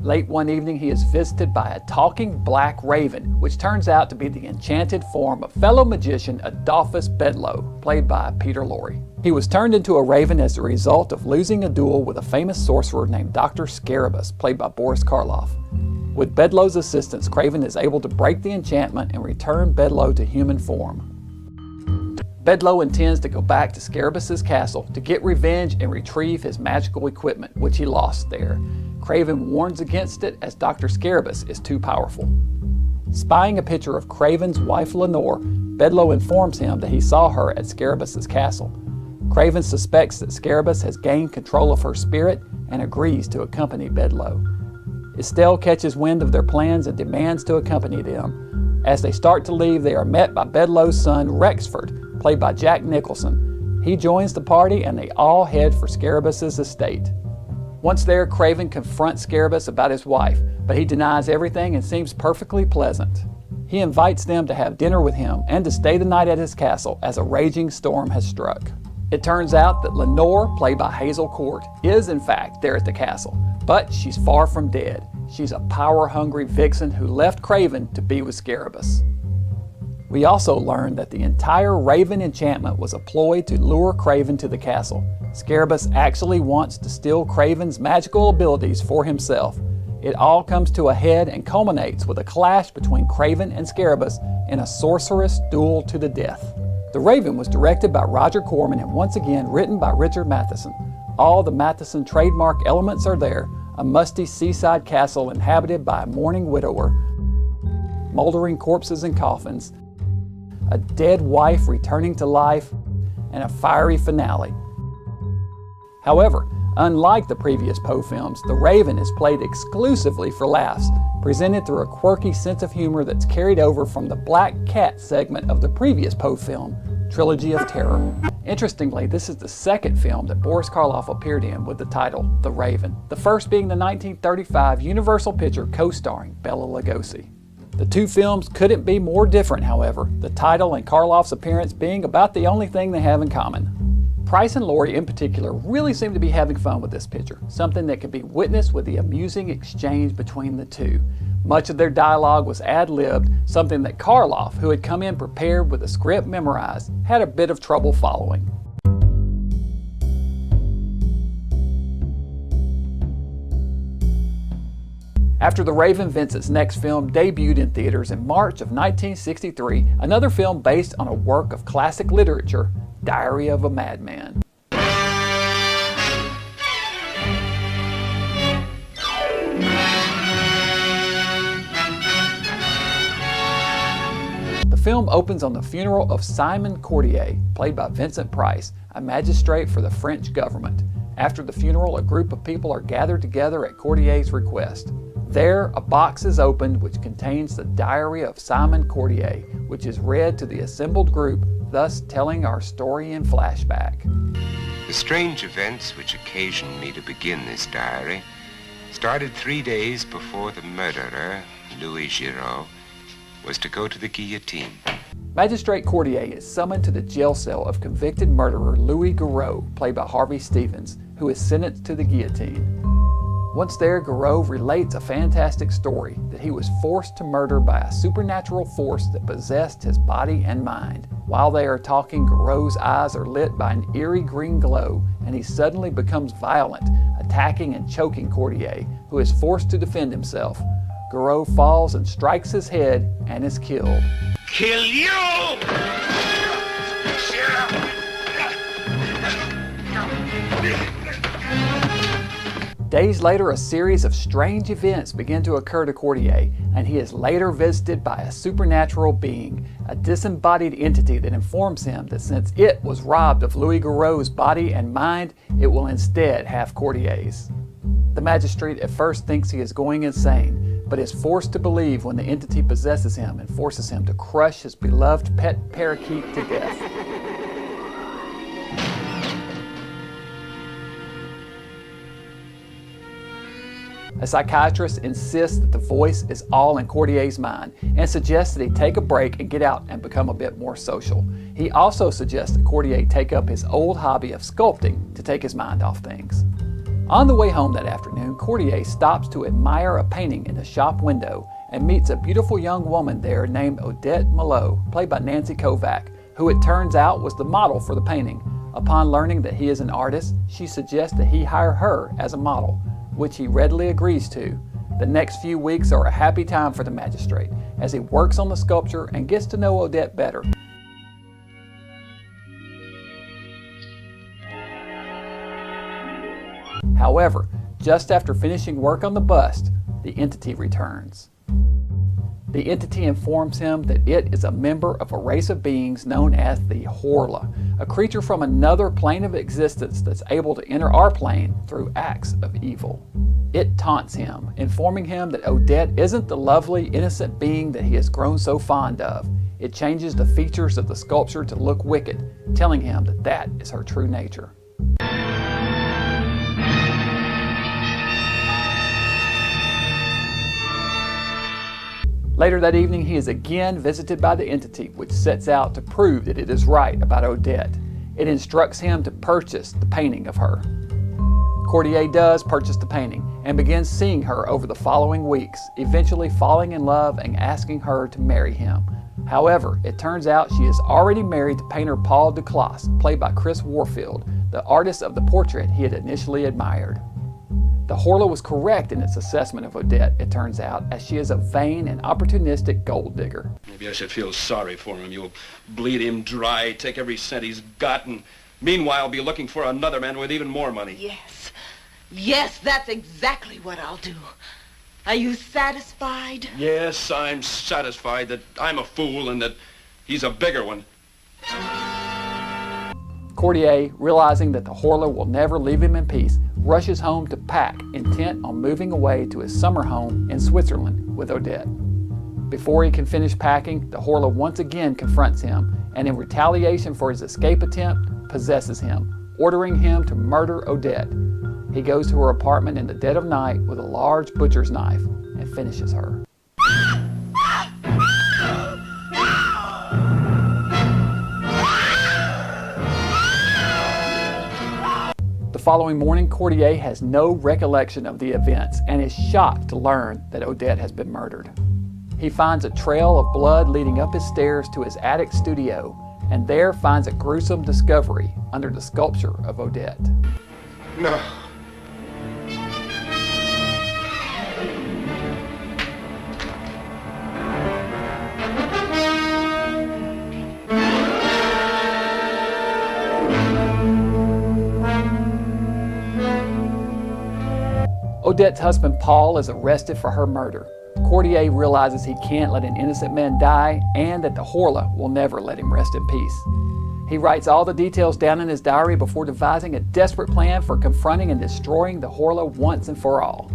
Late one evening, he is visited by a talking black raven, which turns out to be the enchanted form of fellow magician Adolphus Bedloe, played by Peter Lorre. He was turned into a raven as a result of losing a duel with a famous sorcerer named Dr. Scarabus, played by Boris Karloff. With Bedloe's assistance, Craven is able to break the enchantment and return Bedloe to human form. Bedloe intends to go back to Scarabeus's castle to get revenge and retrieve his magical equipment, which he lost there. Craven warns against it as Dr. Scarabeus is too powerful. Spying a picture of Craven's wife Lenore, Bedloe informs him that he saw her at Scarabeus's castle. Craven suspects that Scarabeus has gained control of her spirit and agrees to accompany Bedloe. Estelle catches wind of their plans and demands to accompany them. As they start to leave, they are met by Bedloe's son Rexford, played by Jack Nicholson. He joins the party and they all head for Scarabeus's estate. Once there, Craven confronts Scarabeus about his wife, but he denies everything and seems perfectly pleasant. He invites them to have dinner with him and to stay the night at his castle as a raging storm has struck. It turns out that Lenore, played by Hazel Court, is in fact there at the castle, but she's far from dead. She's a power-hungry vixen who left Craven to be with Scarabeus. We also learn that the entire Raven enchantment was a ploy to lure Craven to the castle. Scarabeus actually wants to steal Craven's magical abilities for himself. It all comes to a head and culminates with a clash between Craven and Scarabeus in a sorcerous duel to the death. The Raven was directed by Roger Corman and once again written by Richard Matheson. All the Matheson trademark elements are there: a musty seaside castle inhabited by a mourning widower, moldering corpses and coffins, a dead wife returning to life, and a fiery finale. However, unlike the previous Poe films, The Raven is played exclusively for laughs, presented through a quirky sense of humor that's carried over from the Black Cat segment of the previous Poe film, Trilogy of Terror. Interestingly, this is the second film that Boris Karloff appeared in with the title The Raven, the first being the 1935 Universal picture co-starring Bela Lugosi. The two films couldn't be more different, however, the title and Karloff's appearance being about the only thing they have in common. Price and Laurie in particular really seem to be having fun with this picture, something that could be witnessed with the amusing exchange between the two. Much of their dialogue was ad-libbed, something that Karloff, who had come in prepared with a script memorized, had a bit of trouble following. After The Raven, Vincent's next film debuted in theaters in March of 1963, another film based on a work of classic literature, Diary of a Madman. The film opens on the funeral of Simon Cordier, played by Vincent Price, a magistrate for the French government. After the funeral, a group of people are gathered together at Cordier's request. There, a box is opened which contains the diary of Simon Cordier, which is read to the assembled group, thus telling our story in flashback. The strange events which occasioned me to begin this diary started 3 days before the murderer, Louis Giraud, was to go to the guillotine. Magistrate Cordier is summoned to the jail cell of convicted murderer Louis Giraud, played by Harvey Stevens, who is sentenced to the guillotine. Once there, Giraud relates a fantastic story that he was forced to murder by a supernatural force that possessed his body and mind. While they are talking, Giraud's eyes are lit by an eerie green glow, and he suddenly becomes violent, attacking and choking Cordier, who is forced to defend himself. Giraud falls and strikes his head and is killed. Kill you! Days later, a series of strange events begin to occur to Cordier, and he is later visited by a supernatural being, a disembodied entity that informs him that since it was robbed of Louis Giraud's body and mind, it will instead have Cordier's. The magistrate at first thinks he is going insane, but is forced to believe when the entity possesses him and forces him to crush his beloved pet parakeet to death. A psychiatrist insists that the voice is all in Cordier's mind and suggests that he take a break and get out and become a bit more social. He also suggests that Cordier take up his old hobby of sculpting to take his mind off things. On the way home that afternoon, Cordier stops to admire a painting in a shop window and meets a beautiful young woman there named Odette Malot, played by Nancy Kovac, who it turns out was the model for the painting. Upon learning that he is an artist, she suggests that he hire her as a model, which he readily agrees to. The next few weeks are a happy time for the magistrate as he works on the sculpture and gets to know Odette better. However, just after finishing work on the bust, the entity returns. The entity informs him that it is a member of a race of beings known as the Horla, a creature from another plane of existence that's able to enter our plane through acts of evil. It taunts him, informing him that Odette isn't the lovely, innocent being that he has grown so fond of. It changes the features of the sculpture to look wicked, telling him that that is her true nature. Later that evening, he is again visited by the entity, which sets out to prove that it is right about Odette. It instructs him to purchase the painting of her. Courtier does purchase the painting and begins seeing her over the following weeks, eventually falling in love and asking her to marry him. However, it turns out she is already married to painter Paul Duclos, played by Chris Warfield, the artist of the portrait he had initially admired. The Horla was correct in its assessment of Odette, it turns out, as she is a vain and opportunistic gold digger. Maybe I should feel sorry for him. You'll bleed him dry, take every cent he's got, and meanwhile be looking for another man with even more money. Yes. Yes, that's exactly what I'll do. Are you satisfied? Yes, I'm satisfied that I'm a fool and that he's a bigger one. Courtier, realizing that the Horla will never leave him in peace, rushes home to pack, intent on moving away to his summer home in Switzerland with Odette. Before he can finish packing, the Horla once again confronts him, and in retaliation for his escape attempt, possesses him, ordering him to murder Odette. He goes to her apartment in the dead of night with a large butcher's knife and finishes her. The following morning, Courtier has no recollection of the events and is shocked to learn that Odette has been murdered. He finds a trail of blood leading up his stairs to his attic studio, and there finds a gruesome discovery under the sculpture of Odette. No. Odette's husband Paul is arrested for her murder. Courtier realizes he can't let an innocent man die and that the Horla will never let him rest in peace. He writes all the details down in his diary before devising a desperate plan for confronting and destroying the Horla once and for all.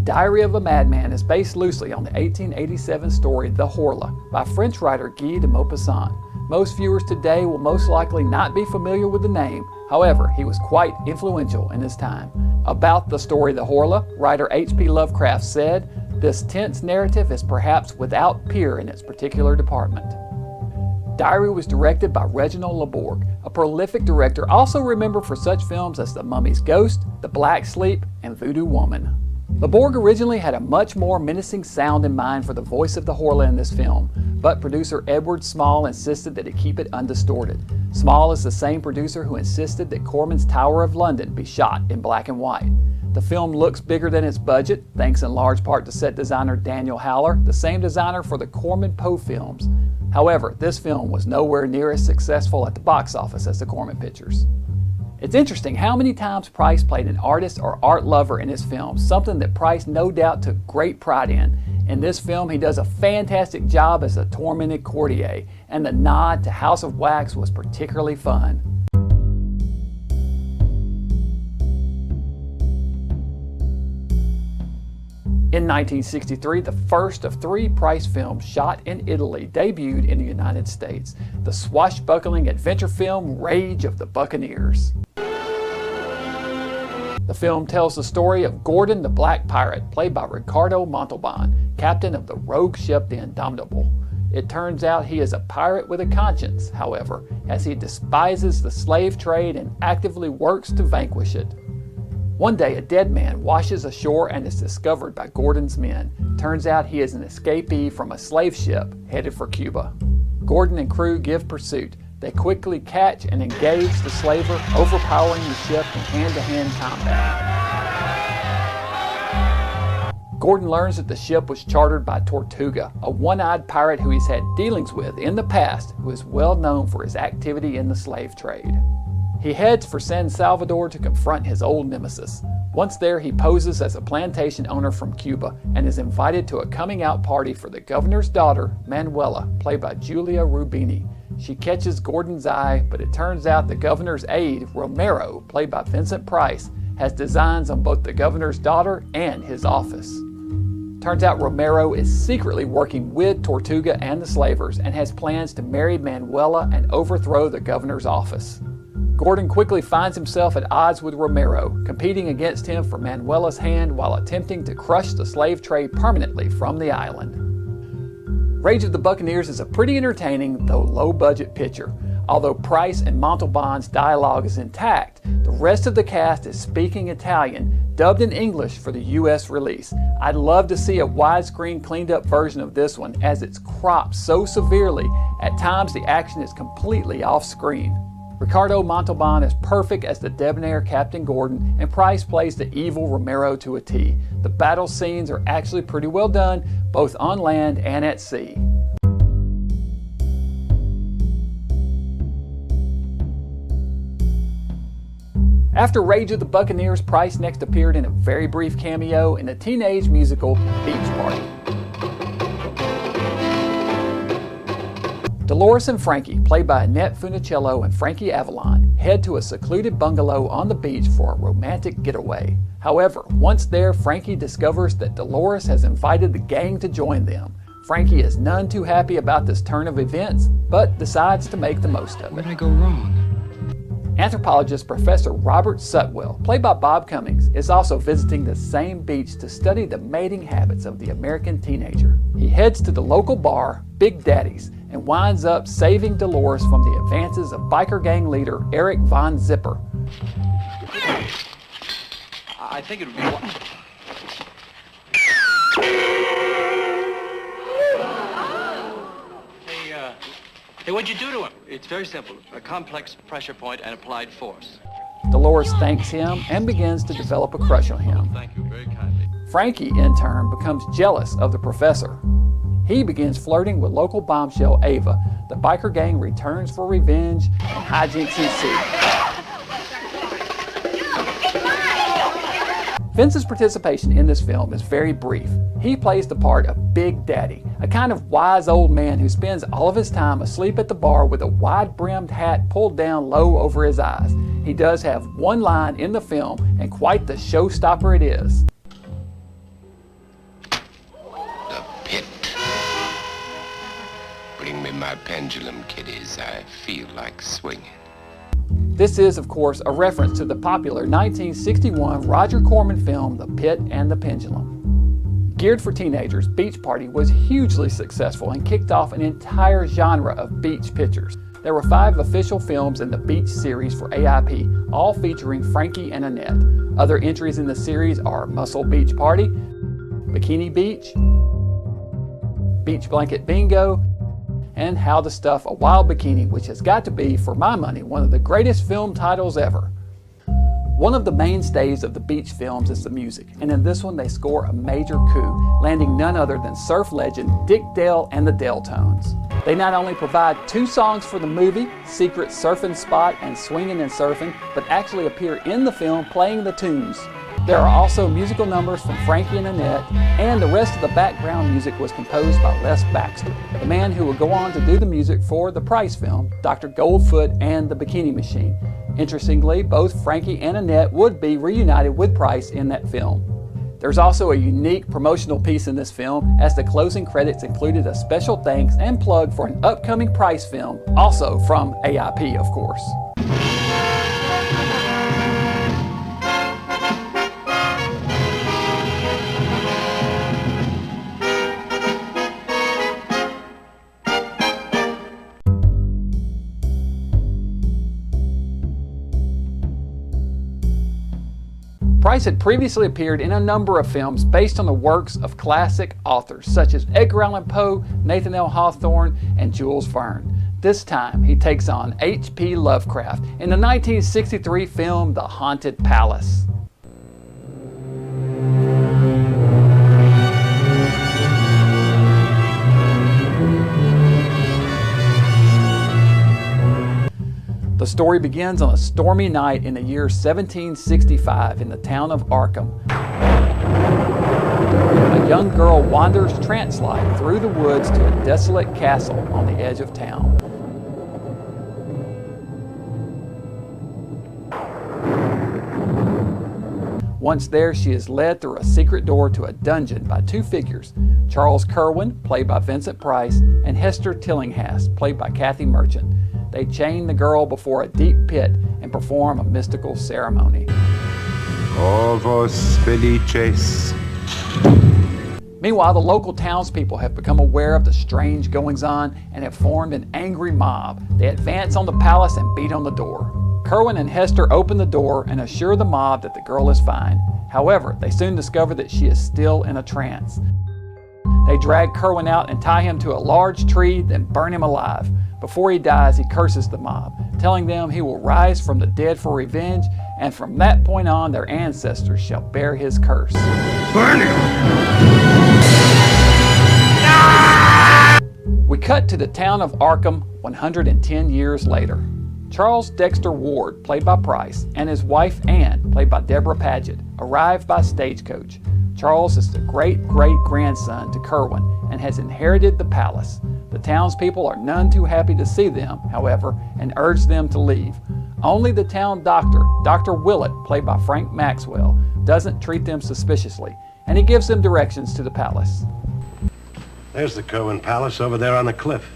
Diary of a Madman is based loosely on the 1887 story The Horla by French writer Guy de Maupassant. Most viewers today will most likely not be familiar with the name, however, he was quite influential in his time. About the story The Horla, writer H.P. Lovecraft said, "This tense narrative is perhaps without peer in its particular department." Diary was directed by Reginald Labourg, a prolific director also remembered for such films as The Mummy's Ghost, The Black Sleep, and Voodoo Woman. Labourg originally had a much more menacing sound in mind for the voice of the Horla in this film, but producer Edward Small insisted that it keep it undistorted. Small is the same producer who insisted that Corman's Tower of London be shot in black and white. The film looks bigger than its budget, thanks in large part to set designer Daniel Howler, the same designer for the Corman Poe films. However, this film was nowhere near as successful at the box office as the Corman pictures. It's interesting how many times Price played an artist or art lover in his films, something that Price no doubt took great pride in. In this film, he does a fantastic job as a tormented courtier, and the nod to House of Wax was particularly fun. In 1963, the first of 3 Price films shot in Italy debuted in the United States, the swashbuckling adventure film Rage of the Buccaneers. The film tells the story of Gordon the Black Pirate, played by Ricardo Montalban, captain of the rogue ship the Indomitable. It turns out he is a pirate with a conscience, however, as he despises the slave trade and actively works to vanquish it. One day, a dead man washes ashore and is discovered by Gordon's men. Turns out he is an escapee from a slave ship headed for Cuba. Gordon and crew give pursuit. They quickly catch and engage the slaver, overpowering the ship in hand-to-hand combat. Gordon learns that the ship was chartered by Tortuga, a one-eyed pirate who he's had dealings with in the past, who is well known for his activity in the slave trade. He heads for San Salvador to confront his old nemesis. Once there, he poses as a plantation owner from Cuba and is invited to a coming-out party for the governor's daughter, Manuela, played by Julia Rubini. She catches Gordon's eye, but it turns out the governor's aide, Romero, played by Vincent Price, has designs on both the governor's daughter and his office. Turns out Romero is secretly working with Tortuga and the slavers and has plans to marry Manuela and overthrow the governor's office. Gordon quickly finds himself at odds with Romero, competing against him for Manuela's hand while attempting to crush the slave trade permanently from the island. Rage of the Buccaneers is a pretty entertaining, though low-budget picture. Although Price and Montalban's dialogue is intact, the rest of the cast is speaking Italian, dubbed in English for the US release. I'd love to see a widescreen cleaned-up version of this one, as it's cropped so severely, at times the action is completely off-screen. Ricardo Montalban is perfect as the debonair Captain Gordon, and Price plays the evil Romero to a T. The battle scenes are actually pretty well done, both on land and at sea. After Rage of the Buccaneers, Price next appeared in a very brief cameo in the teenage musical Beach Party. Dolores and Frankie, played by Annette Funicello and Frankie Avalon, head to a secluded bungalow on the beach for a romantic getaway. However, once there, Frankie discovers that Dolores has invited the gang to join them. Frankie is none too happy about this turn of events, but decides to make the most of it. Where'd I go wrong? Anthropologist Professor Robert Sutwell, played by Bob Cummings, is also visiting the same beach to study the mating habits of the American teenager. He heads to the local bar, Big Daddy's, and winds up saving Dolores from the advances of biker gang leader Eric Von Zipper. I think it would be... Hey, what'd you do to him? It's very simple. A complex pressure point and applied force. Dolores thanks him and begins to develop a crush on him. Thank you very kindly. Frankie, in turn, becomes jealous of the professor. He begins flirting with local bombshell Ava. The biker gang returns for revenge, and hijinks ensue. Vince's participation in this film is very brief. He plays the part of Big Daddy, a kind of wise old man who spends all of his time asleep at the bar with a wide-brimmed hat pulled down low over his eyes. He does have one line in the film, and quite the showstopper it is. The pit. Bring me my pendulum, kiddies. I feel like swinging. This is, of course, a reference to the popular 1961 Roger Corman film, The Pit and the Pendulum. Geared for teenagers, Beach Party was hugely successful and kicked off an entire genre of beach pictures. There were 5 official films in the Beach series for AIP, all featuring Frankie and Annette. Other entries in the series are Muscle Beach Party, Bikini Beach, Beach Blanket Bingo, and How to Stuff a Wild Bikini, which has got to be, for my money, one of the greatest film titles ever. One of the mainstays of the beach films is the music, and in this one they score a major coup, landing none other than surf legend Dick Dale and the Deltones. They not only provide 2 songs for the movie, Secret Surfing Spot and Swingin' and Surfing, but actually appear in the film playing the tunes. There are also musical numbers from Frankie and Annette, and the rest of the background music was composed by Les Baxter, the man who would go on to do the music for the Price film, Dr. Goldfoot and the Bikini Machine. Interestingly, both Frankie and Annette would be reunited with Price in that film. There's also a unique promotional piece in this film, as the closing credits included a special thanks and plug for an upcoming Price film, also from AIP, of course. Price had previously appeared in a number of films based on the works of classic authors such as Edgar Allan Poe, Nathan L. Hawthorne, and Jules Verne. This time he takes on H.P. Lovecraft in the 1963 film The Haunted Palace. The The story begins on a stormy night in the year 1765 in the town of Arkham. A young girl wanders trance-like through the woods to a desolate castle on the edge of town. Once there, she is led through a secret door to a dungeon by two figures, Charles Kerwin, played by Vincent Price, and Hester Tillinghast, played by Kathy Merchant. They chain the girl before a deep pit and perform a mystical ceremony. Ovos felices. Meanwhile, the local townspeople have become aware of the strange goings-on and have formed an angry mob. They advance on the palace and beat on the door. Kerwin and Hester open the door and assure the mob that the girl is fine. However, they soon discover that she is still in a trance. They drag Kerwin out and tie him to a large tree, then burn him alive. Before he dies, he curses the mob, telling them he will rise from the dead for revenge, and from that point on, their ancestors shall bear his curse. Burn him! We cut to the town of Arkham 110 years later. Charles Dexter Ward, played by Price, and his wife Anne, played by Deborah Paget, arrive by stagecoach. Charles is the great-great-grandson to Kerwin and has inherited the palace. The townspeople are none too happy to see them, however, and urge them to leave. Only the town doctor, Dr. Willett, played by Frank Maxwell, doesn't treat them suspiciously, and he gives them directions to the palace. There's the Kerwin Palace over there on the cliff.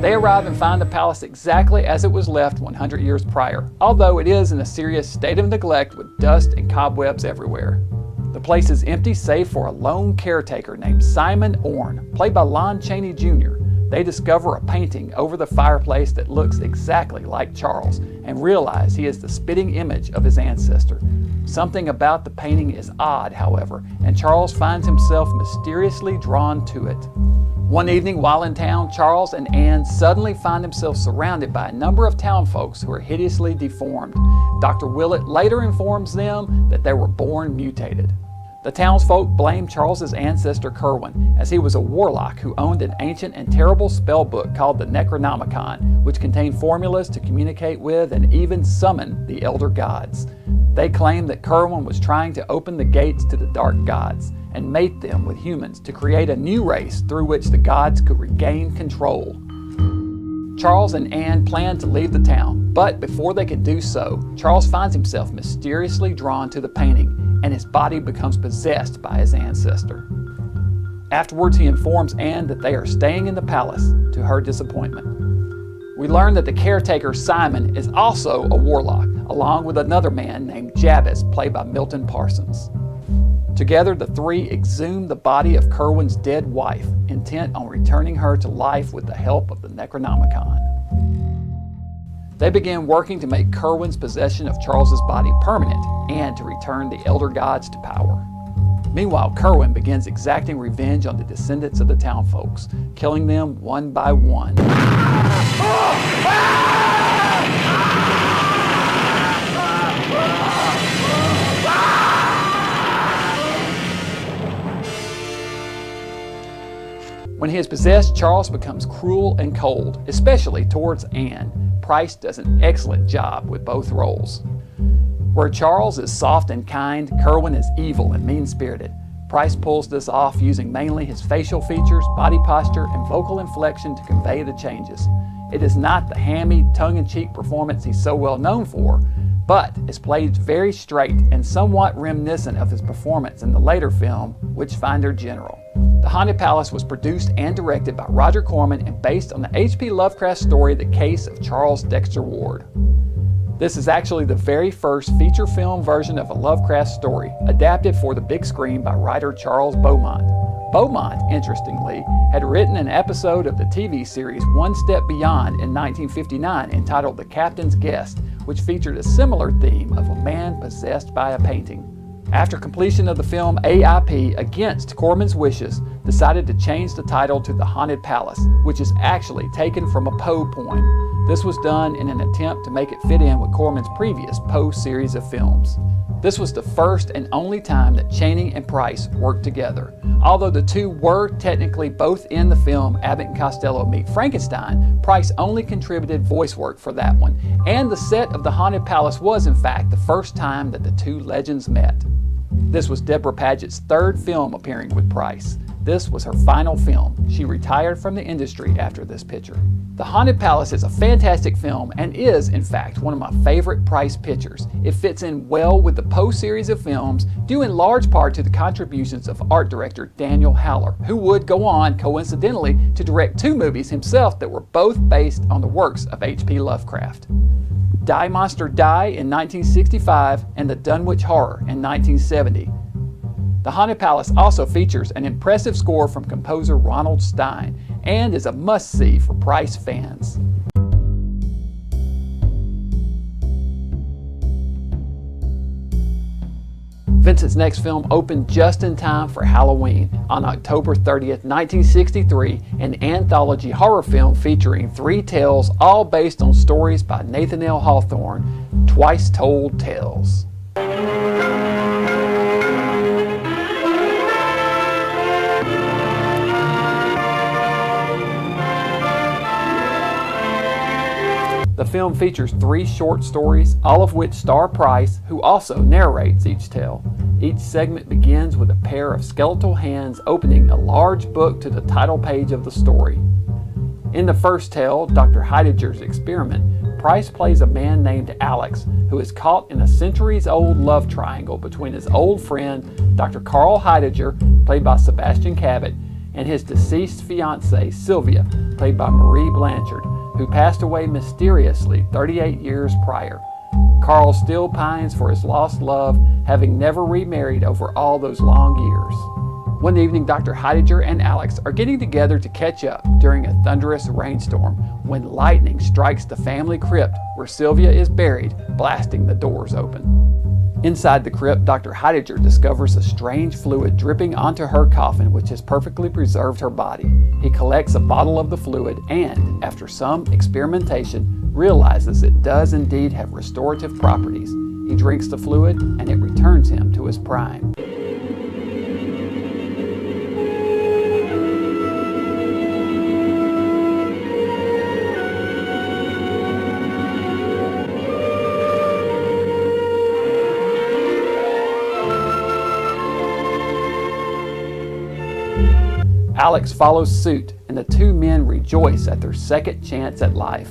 They arrive and find the palace exactly as it was left 100 years prior, although it is in a serious state of neglect with dust and cobwebs everywhere. The place is empty save for a lone caretaker named Simon Orne, played by Lon Chaney Jr. They discover a painting over the fireplace that looks exactly like Charles and realize he is the spitting image of his ancestor. Something about the painting is odd, however, and Charles finds himself mysteriously drawn to it. One evening while in town, Charles and Anne suddenly find themselves surrounded by a number of townfolks who are hideously deformed. Dr. Willett later informs them that they were born mutated. The townsfolk blame Charles's ancestor Kerwin, as he was a warlock who owned an ancient and terrible spell book called the Necronomicon, which contained formulas to communicate with and even summon the elder gods. They claim that Kerwin was trying to open the gates to the dark gods and mate them with humans to create a new race through which the gods could regain control. Charles and Anne plan to leave the town, but before they can do so, Charles finds himself mysteriously drawn to the painting, and his body becomes possessed by his ancestor. Afterwards, he informs Anne that they are staying in the palace, to her disappointment. We learn that the caretaker, Simon, is also a warlock, along with another man named Jabez, played by Milton Parsons. Together, the three exhume the body of Kerwin's dead wife, intent on returning her to life with the help of the Necronomicon. They begin working to make Kerwin's possession of Charles's body permanent and to return the elder gods to power. Meanwhile, Kerwin begins exacting revenge on the descendants of the townfolks, killing them one by one. When he is possessed, Charles becomes cruel and cold, especially towards Anne. Price does an excellent job with both roles. Where Charles is soft and kind, Kerwin is evil and mean-spirited. Price pulls this off using mainly his facial features, body posture, and vocal inflection to convey the changes. It is not the hammy, tongue-in-cheek performance he's so well known for, but is played very straight and somewhat reminiscent of his performance in the later film, Witchfinder General. The Haunted Palace was produced and directed by Roger Corman and based on the H.P. Lovecraft story, The Case of Charles Dexter Ward. This is actually the very first feature film version of a Lovecraft story, adapted for the big screen by writer Charles Beaumont. Beaumont, interestingly, had written an episode of the TV series One Step Beyond in 1959 entitled The Captain's Guest, which featured a similar theme of a man possessed by a painting. After completion of the film, AIP, against Corman's wishes, decided to change the title to The Haunted Palace, which is actually taken from a Poe poem. This was done in an attempt to make it fit in with Corman's previous Poe series of films. This was the first and only time that Chaney and Price worked together. Although the two were technically both in the film Abbott and Costello Meet Frankenstein, Price only contributed voice work for that one, and the set of the Haunted Palace was in fact the first time that the two legends met. This was Deborah Paget's third film appearing with Price. This was her final film. She retired from the industry after this picture. The Haunted Palace is a fantastic film and is, in fact, one of my favorite Price pictures. It fits in well with the Poe series of films, due in large part to the contributions of art director Daniel Howler, who would go on, coincidentally, to direct two movies himself that were both based on the works of H.P. Lovecraft. Die Monster Die in 1965 and The Dunwich Horror in 1970. The Haunted Palace also features an impressive score from composer Ronald Stein and is a must-see for Price fans. Vincent's next film opened just in time for Halloween on October 30th, 1963, an anthology horror film featuring 3 tales, all based on stories by Nathaniel Hawthorne, Twice Told Tales. The film features 3 short stories, all of which star Price, who also narrates each tale. Each segment begins with a pair of skeletal hands opening a large book to the title page of the story. In the first tale, Dr. Heidegger's Experiment, Price plays a man named Alex who is caught in a centuries-old love triangle between his old friend, Dr. Carl Heidegger, played by Sebastian Cabot, and his deceased fiancée, Sylvia, played by Marie Blanchard, who passed away mysteriously 38 years prior. Carl still pines for his lost love, having never remarried over all those long years. One evening, Dr. Heidegger and Alex are getting together to catch up during a thunderous rainstorm when lightning strikes the family crypt where Sylvia is buried, blasting the doors open. Inside the crypt, Dr. Heidegger discovers a strange fluid dripping onto her coffin which has perfectly preserved her body. He collects a bottle of the fluid and, after some experimentation, realizes it does indeed have restorative properties. He drinks the fluid and it returns him to his prime. Alex follows suit, and the two men rejoice at their second chance at life.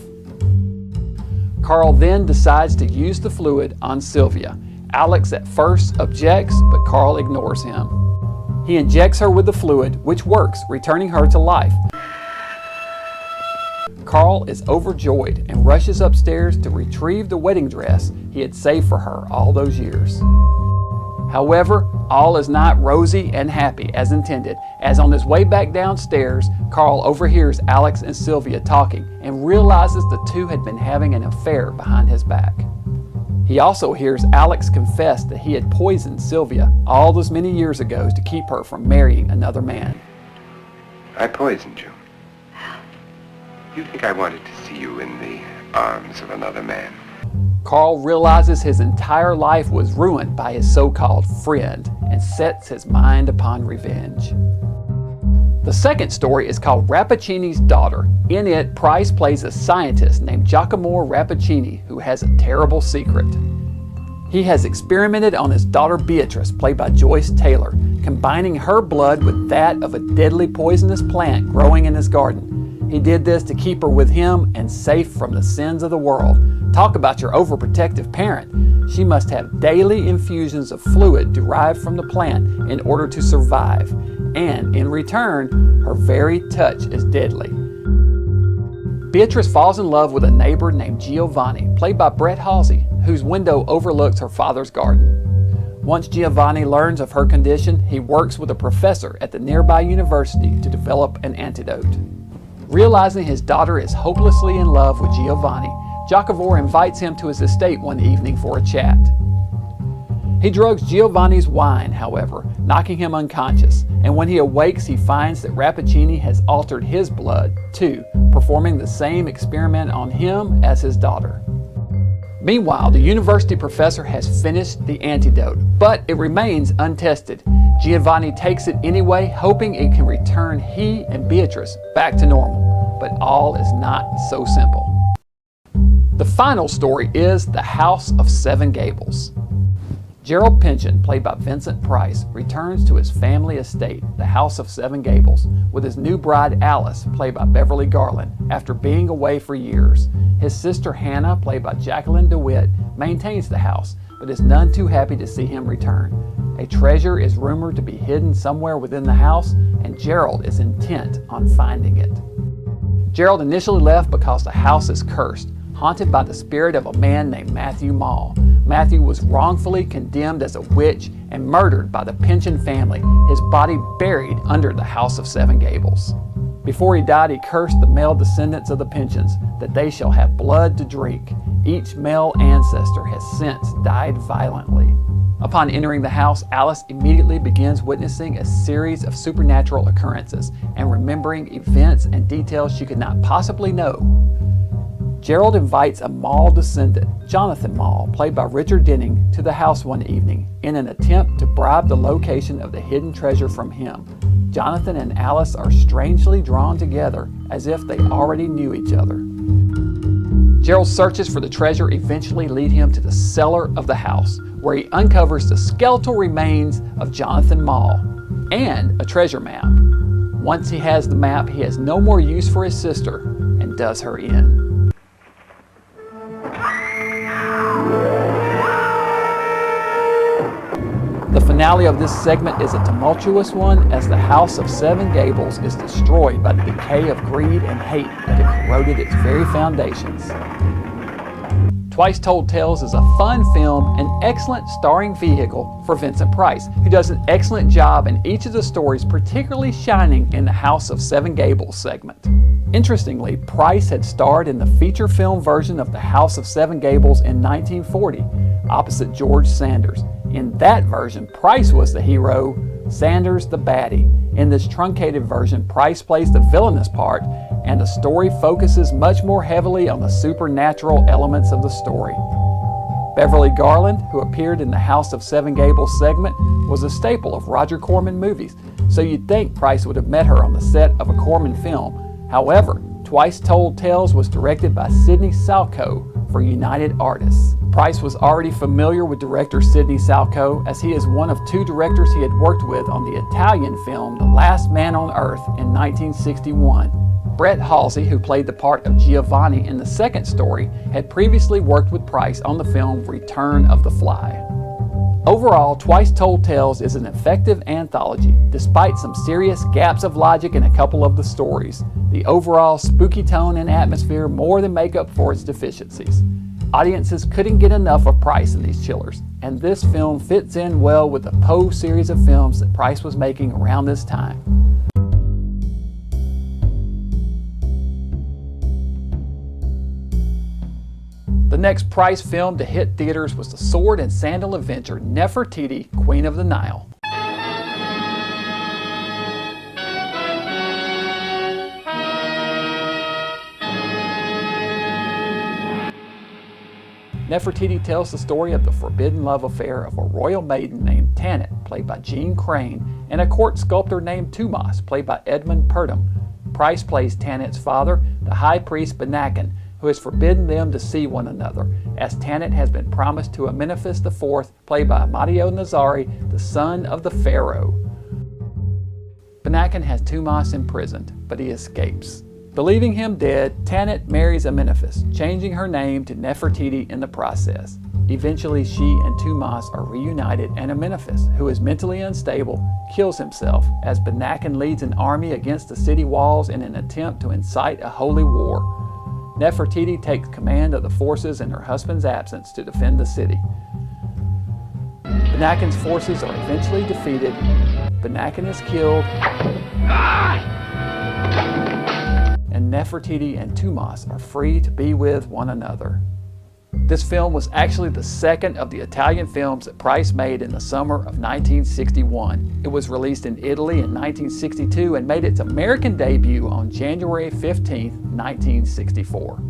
Carl then decides to use the fluid on Sylvia. Alex at first objects, but Carl ignores him. He injects her with the fluid, which works, returning her to life. Carl is overjoyed and rushes upstairs to retrieve the wedding dress he had saved for her all those years. However, all is not rosy and happy as intended, as on his way back downstairs, Carl overhears Alex and Sylvia talking and realizes the two had been having an affair behind his back. He also hears Alex confess that he had poisoned Sylvia all those many years ago to keep her from marrying another man. I poisoned you. You think I wanted to see you in the arms of another man? Carl realizes his entire life was ruined by his so-called friend and sets his mind upon revenge. The second story is called Rappaccini's Daughter. In it, Price plays a scientist named Giacomo Rappaccini who has a terrible secret. He has experimented on his daughter Beatrice, played by Joyce Taylor, combining her blood with that of a deadly poisonous plant growing in his garden. He did this to keep her with him and safe from the sins of the world. Talk about your overprotective parent. She must have daily infusions of fluid derived from the plant in order to survive. And in return, her very touch is deadly. Beatrice falls in love with a neighbor named Giovanni, played by Brett Halsey, whose window overlooks her father's garden. Once Giovanni learns of her condition, he works with a professor at the nearby university to develop an antidote. Realizing his daughter is hopelessly in love with Giovanni, Giacomo invites him to his estate one evening for a chat. He drugs Giovanni's wine, however, knocking him unconscious, and when he awakes he finds that Rappaccini has altered his blood, too, performing the same experiment on him as his daughter. Meanwhile, the university professor has finished the antidote, but it remains untested. Giovanni takes it anyway, hoping it can return he and Beatrice back to normal. But all is not so simple. The final story is The House of Seven Gables. Gerald Pynchon, played by Vincent Price, returns to his family estate, the House of Seven Gables, with his new bride Alice, played by Beverly Garland, after being away for years. His sister Hannah, played by Jacqueline DeWitt, maintains the house, but is none too happy to see him return. A treasure is rumored to be hidden somewhere within the house, and Gerald is intent on finding it. Gerald initially left because the house is cursed, haunted by the spirit of a man named Matthew Mall. Matthew was wrongfully condemned as a witch and murdered by the Pynchon family, his body buried under the House of Seven Gables. Before he died, he cursed the male descendants of the Pynchons that they shall have blood to drink. Each male ancestor has since died violently. Upon entering the house, Alice immediately begins witnessing a series of supernatural occurrences and remembering events and details she could not possibly know. Gerald invites a Mall descendant, Jonathan Mall, played by Richard Denning, to the house one evening in an attempt to bribe the location of the hidden treasure from him. Jonathan and Alice are strangely drawn together as if they already knew each other. Gerald's searches for the treasure eventually lead him to the cellar of the house, where he uncovers the skeletal remains of Jonathan Mall and a treasure map. Once he has the map, he has no more use for his sister and does her in. The finale of this segment is a tumultuous one as the House of Seven Gables is destroyed by the decay of greed and hate that had corroded its very foundations. Twice Told Tales is a fun film and excellent starring vehicle for Vincent Price, who does an excellent job in each of the stories, particularly shining in the House of Seven Gables segment. Interestingly, Price had starred in the feature film version of the House of Seven Gables in 1940, opposite George Sanders. In that version, Price was the hero, Sanders the baddie. In this truncated version, Price plays the villainous part, and the story focuses much more heavily on the supernatural elements of the story. Beverly Garland, who appeared in the House of Seven Gables segment, was a staple of Roger Corman movies, so you'd think Price would have met her on the set of a Corman film. However, Twice Told Tales was directed by Sidney Salco for United Artists. Price was already familiar with director Sidney Salco, as he is one of two directors he had worked with on the Italian film The Last Man on Earth in 1961. Brett Halsey, who played the part of Giovanni in the second story, had previously worked with Price on the film Return of the Fly. Overall, Twice Told Tales is an effective anthology. Despite some serious gaps of logic in a couple of the stories, the overall spooky tone and atmosphere more than make up for its deficiencies. Audiences couldn't get enough of Price in these chillers, and this film fits in well with the Poe series of films that Price was making around this time. The next Price film to hit theaters was the sword and sandal adventure Nefertiti, Queen of the Nile. Nefertiti tells the story of the forbidden love affair of a royal maiden named Tanit, played by Jean Crane, and a court sculptor named Tumas, played by Edmund Purdom. Price plays Tanit's father, the high priest Benakin, who has forbidden them to see one another, as Tanit has been promised to Amenephis IV, played by Amadeo Nazari, the son of the pharaoh. Benakin has Tumas imprisoned, but he escapes. Believing him dead, Tanit marries Amenephis, changing her name to Nefertiti in the process. Eventually, she and Tumas are reunited, and Amenephis, who is mentally unstable, kills himself as Benakin leads an army against the city walls in an attempt to incite a holy war. Nefertiti takes command of the forces in her husband's absence to defend the city. Benakin's forces are eventually defeated. Benakin is killed. And Nefertiti and Tumas are free to be with one another. This film was actually the second of the Italian films that Price made in the summer of 1961. It was released in Italy in 1962 and made its American debut on January 15, 1964.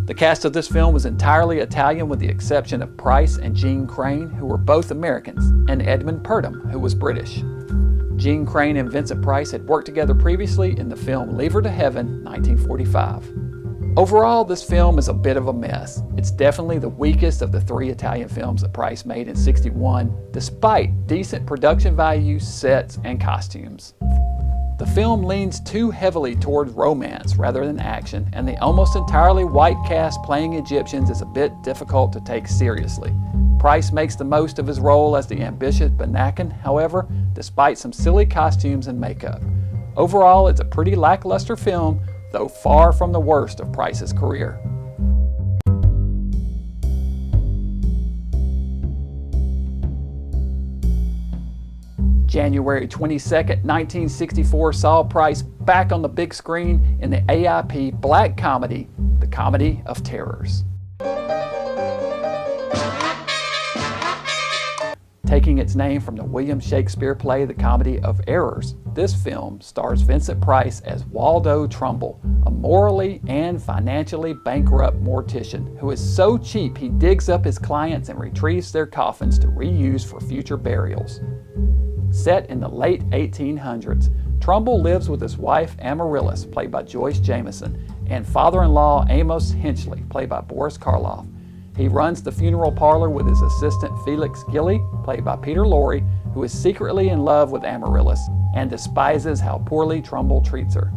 The cast of this film was entirely Italian with the exception of Price and Jean Crane, who were both Americans, and Edmund Purdom, who was British. Jean Crane and Vincent Price had worked together previously in the film Leave Her to Heaven, 1945. Overall, this film is a bit of a mess. It's definitely the weakest of the 3 Italian films that Price made in '61, despite decent production value, sets, and costumes. The film leans too heavily towards romance rather than action, and the almost entirely white cast playing Egyptians is a bit difficult to take seriously. Price makes the most of his role as the ambitious Banakan, however, despite some silly costumes and makeup. Overall, it's a pretty lackluster film, though far from the worst of Price's career. January 22nd, 1964 saw Price back on the big screen in the AIP black comedy, The Comedy of Terrors. Taking its name from the William Shakespeare play The Comedy of Errors, this film stars Vincent Price as Waldo Trumbull, a morally and financially bankrupt mortician who is so cheap he digs up his clients and retrieves their coffins to reuse for future burials. Set in the late 1800s, Trumbull lives with his wife Amaryllis, played by Joyce Jameson, and father-in-law Amos Hinchley, played by Boris Karloff. He runs the funeral parlor with his assistant Felix Gilly, played by Peter Lorre, who is secretly in love with Amaryllis and despises how poorly Trumbull treats her.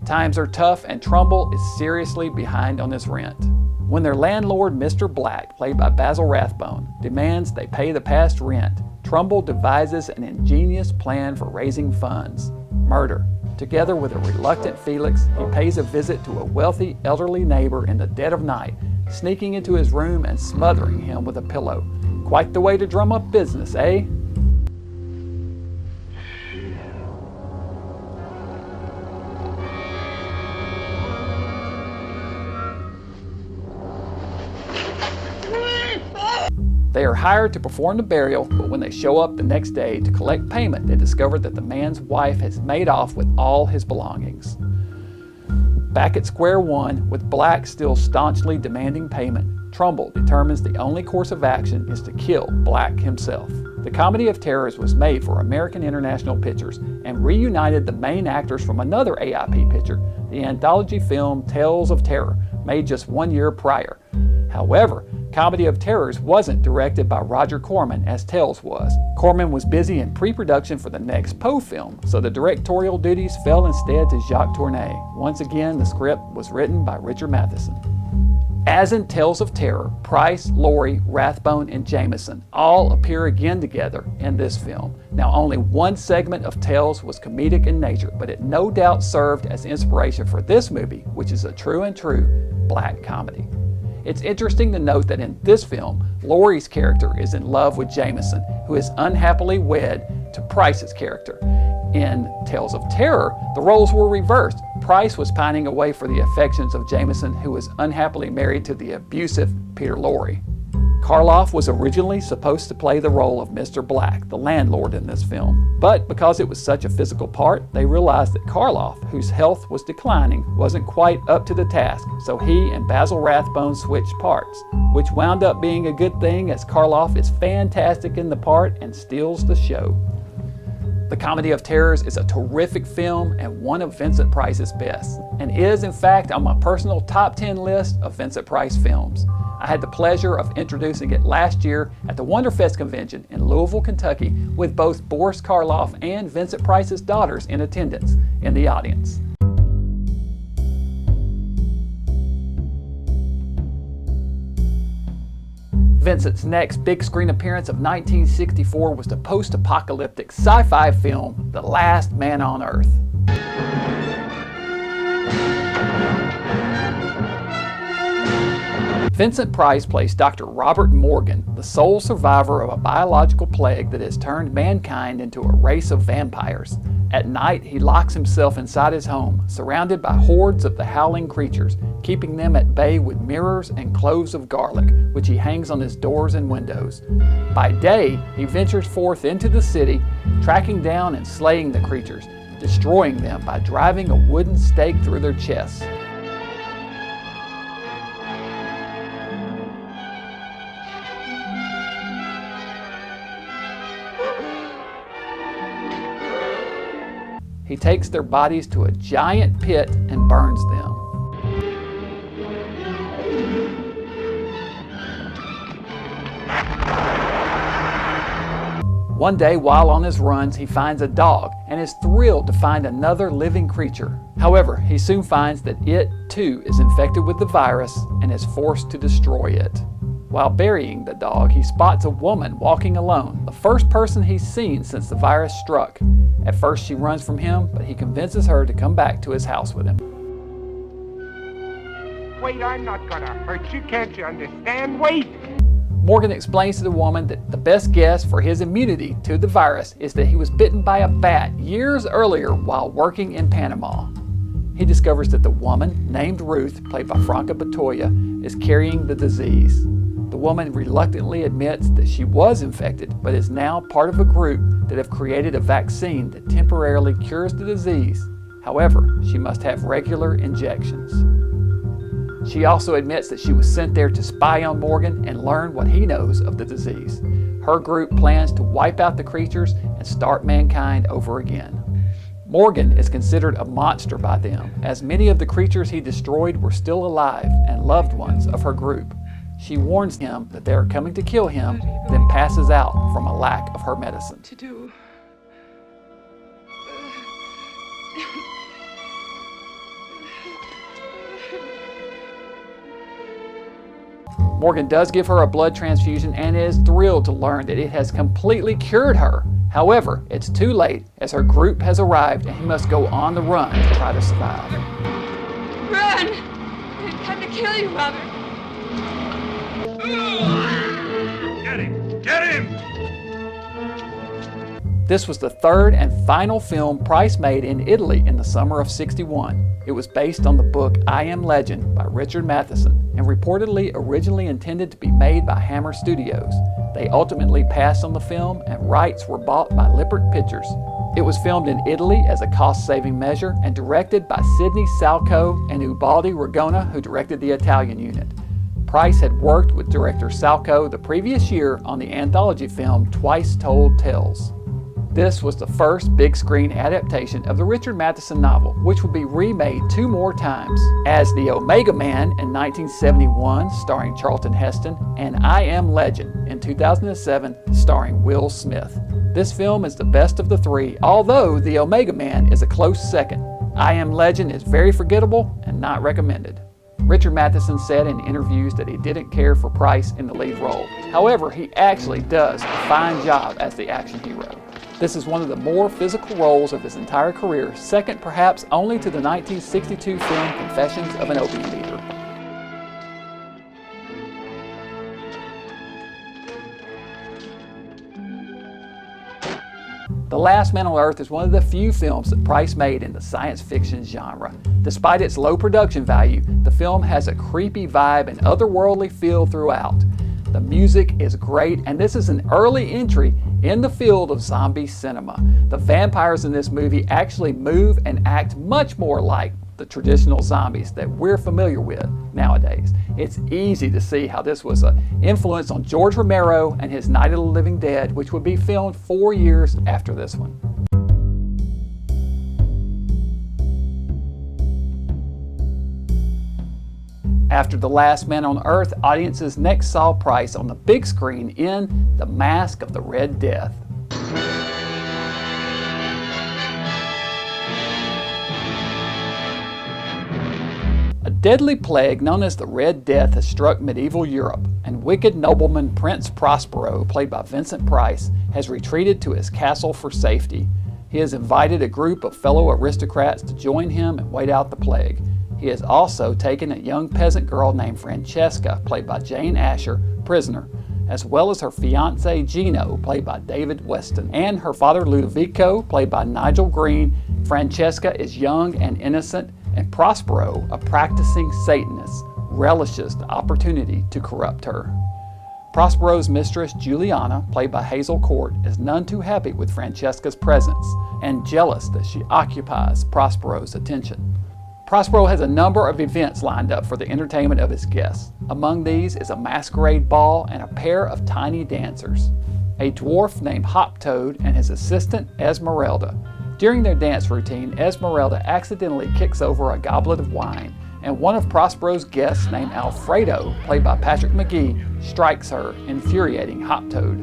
Times are tough and Trumbull is seriously behind on his rent. When their landlord, Mr. Black, played by Basil Rathbone, demands they pay the past rent, Trumbull devises an ingenious plan for raising funds: murder. Together with a reluctant Felix, he pays a visit to a wealthy elderly neighbor in the dead of night, sneaking into his room and smothering him with a pillow. Quite the way to drum up business, eh? They are hired to perform the burial, but when they show up the next day to collect payment, they discover that the man's wife has made off with all his belongings. Back at square one, with Black still staunchly demanding payment, Trumbull determines the only course of action is to kill Black himself. The Comedy of Terrors was made for American International Pictures and reunited the main actors from another AIP picture, the anthology film Tales of Terror, made just 1 year prior. However, Comedy of Terrors wasn't directed by Roger Corman as Tales was. Corman was busy in pre-production for the next Poe film, so the directorial duties fell instead to Jacques Tourneur. Once again, the script was written by Richard Matheson. As in Tales of Terror, Price, Lorre, Rathbone, and Jameson all appear again together in this film. Now, only one segment of Tales was comedic in nature, but it no doubt served as inspiration for this movie, which is a true black comedy. It's interesting to note that in this film, Lorre's character is in love with Jameson, who is unhappily wed to Price's character. In Tales of Terror, the roles were reversed. Price was pining away for the affections of Jameson, who was unhappily married to the abusive Peter Lorre. Karloff was originally supposed to play the role of Mr. Black, the landlord in this film. But because it was such a physical part, they realized that Karloff, whose health was declining, wasn't quite up to the task, so he and Basil Rathbone switched parts, which wound up being a good thing as Karloff is fantastic in the part and steals the show. The Comedy of Terrors is a terrific film and one of Vincent Price's best, and is in fact on my personal top 10 list of Vincent Price films. I had the pleasure of introducing it last year at the Wonderfest convention in Louisville, Kentucky, with both Boris Karloff and Vincent Price's daughters in attendance in the audience. Vincent's next big screen appearance of 1964 was the post-apocalyptic sci-fi film, The Last Man on Earth. Vincent Price plays Dr. Robert Morgan, the sole survivor of a biological plague that has turned mankind into a race of vampires. At night, he locks himself inside his home, surrounded by hordes of the howling creatures, keeping them at bay with mirrors and cloves of garlic, which he hangs on his doors and windows. By day, he ventures forth into the city, tracking down and slaying the creatures, destroying them by driving a wooden stake through their chests. he takes their bodies to a giant pit and burns them. One day, while on his runs, he finds a dog and is thrilled to find another living creature. However, he soon finds that it, too, is infected with the virus and is forced to destroy it. While burying the dog, he spots a woman walking alone, the first person he's seen since the virus struck. At first, she runs from him, but he convinces her to come back to his house with him. Wait, I'm not gonna hurt you. Can't you understand? Wait! Morgan explains to the woman that the best guess for his immunity to the virus is that he was bitten by a bat years earlier while working in Panama. He discovers that the woman, named Ruth, played by Franca Batoya, is carrying the disease. The woman reluctantly admits that she was infected, but is now part of a group that have created a vaccine that temporarily cures the disease. However, she must have regular injections. She also admits that she was sent there to spy on Morgan and learn what he knows of the disease. Her group plans to wipe out the creatures and start mankind over again. Morgan is considered a monster by them, as many of the creatures he destroyed were still alive and loved ones of her group. She warns him that they are coming to kill him, then passes out from a lack of her medicine. To do. Morgan does give her a blood transfusion and is thrilled to learn that it has completely cured her. However, it's too late as her group has arrived and he must go on the run to try to survive. Run! They've come to kill you, Robert. Get him! Get him! This was the third and final film Price made in Italy in the summer of '61. It was based on the book I Am Legend by Richard Matheson and reportedly originally intended to be made by Hammer Studios. They ultimately passed on the film and rights were bought by Lippert Pictures. It was filmed in Italy as a cost-saving measure and directed by Sidney Salco and Ubaldi Ragona, who directed the Italian unit. Price had worked with director Salco the previous year on the anthology film Twice Told Tales. This was the first big screen adaptation of the Richard Matheson novel, which would be remade 2 more times, as The Omega Man in 1971, starring Charlton Heston, and I Am Legend in 2007, starring Will Smith. This film is the best of the 3, although The Omega Man is a close second. I Am Legend is very forgettable and not recommended. Richard Matheson said in interviews that he didn't care for Price in the lead role. However, he actually does a fine job as the action hero. This is one of the more physical roles of his entire career, second perhaps only to the 1962 film Confessions of an Opium Eater. The Last Man on Earth is one of the few films that Price made in the science fiction genre. Despite its low production value, the film has a creepy vibe and otherworldly feel throughout. The music is great, and this is an early entry in the field of zombie cinema. The vampires in this movie actually move and act much more like the traditional zombies that we're familiar with nowadays. It's easy to see how this was an influence on George Romero and his Night of the Living Dead, which would be filmed 4 years after this one. After The Last Man on Earth, audiences next saw Price on the big screen in The Masque of the Red Death. A deadly plague known as the Red Death has struck medieval Europe, and wicked nobleman Prince Prospero, played by Vincent Price, has retreated to his castle for safety. He has invited a group of fellow aristocrats to join him and wait out the plague. He has also taken a young peasant girl named Francesca, played by Jane Asher, prisoner, as well as her fiancé Gino, played by David Weston, and her father Ludovico, played by Nigel Green. Francesca is young and innocent, and Prospero, a practicing Satanist, relishes the opportunity to corrupt her. Prospero's mistress, Juliana, played by Hazel Court, is none too happy with Francesca's presence and jealous that she occupies Prospero's attention. Prospero has a number of events lined up for the entertainment of his guests. Among these is a masquerade ball and a pair of tiny dancers, a dwarf named Hop Toad and his assistant Esmeralda, During their dance routine, Esmeralda accidentally kicks over a goblet of wine, and one of Prospero's guests named Alfredo, played by Patrick McGee, strikes her, infuriating Hop Toad.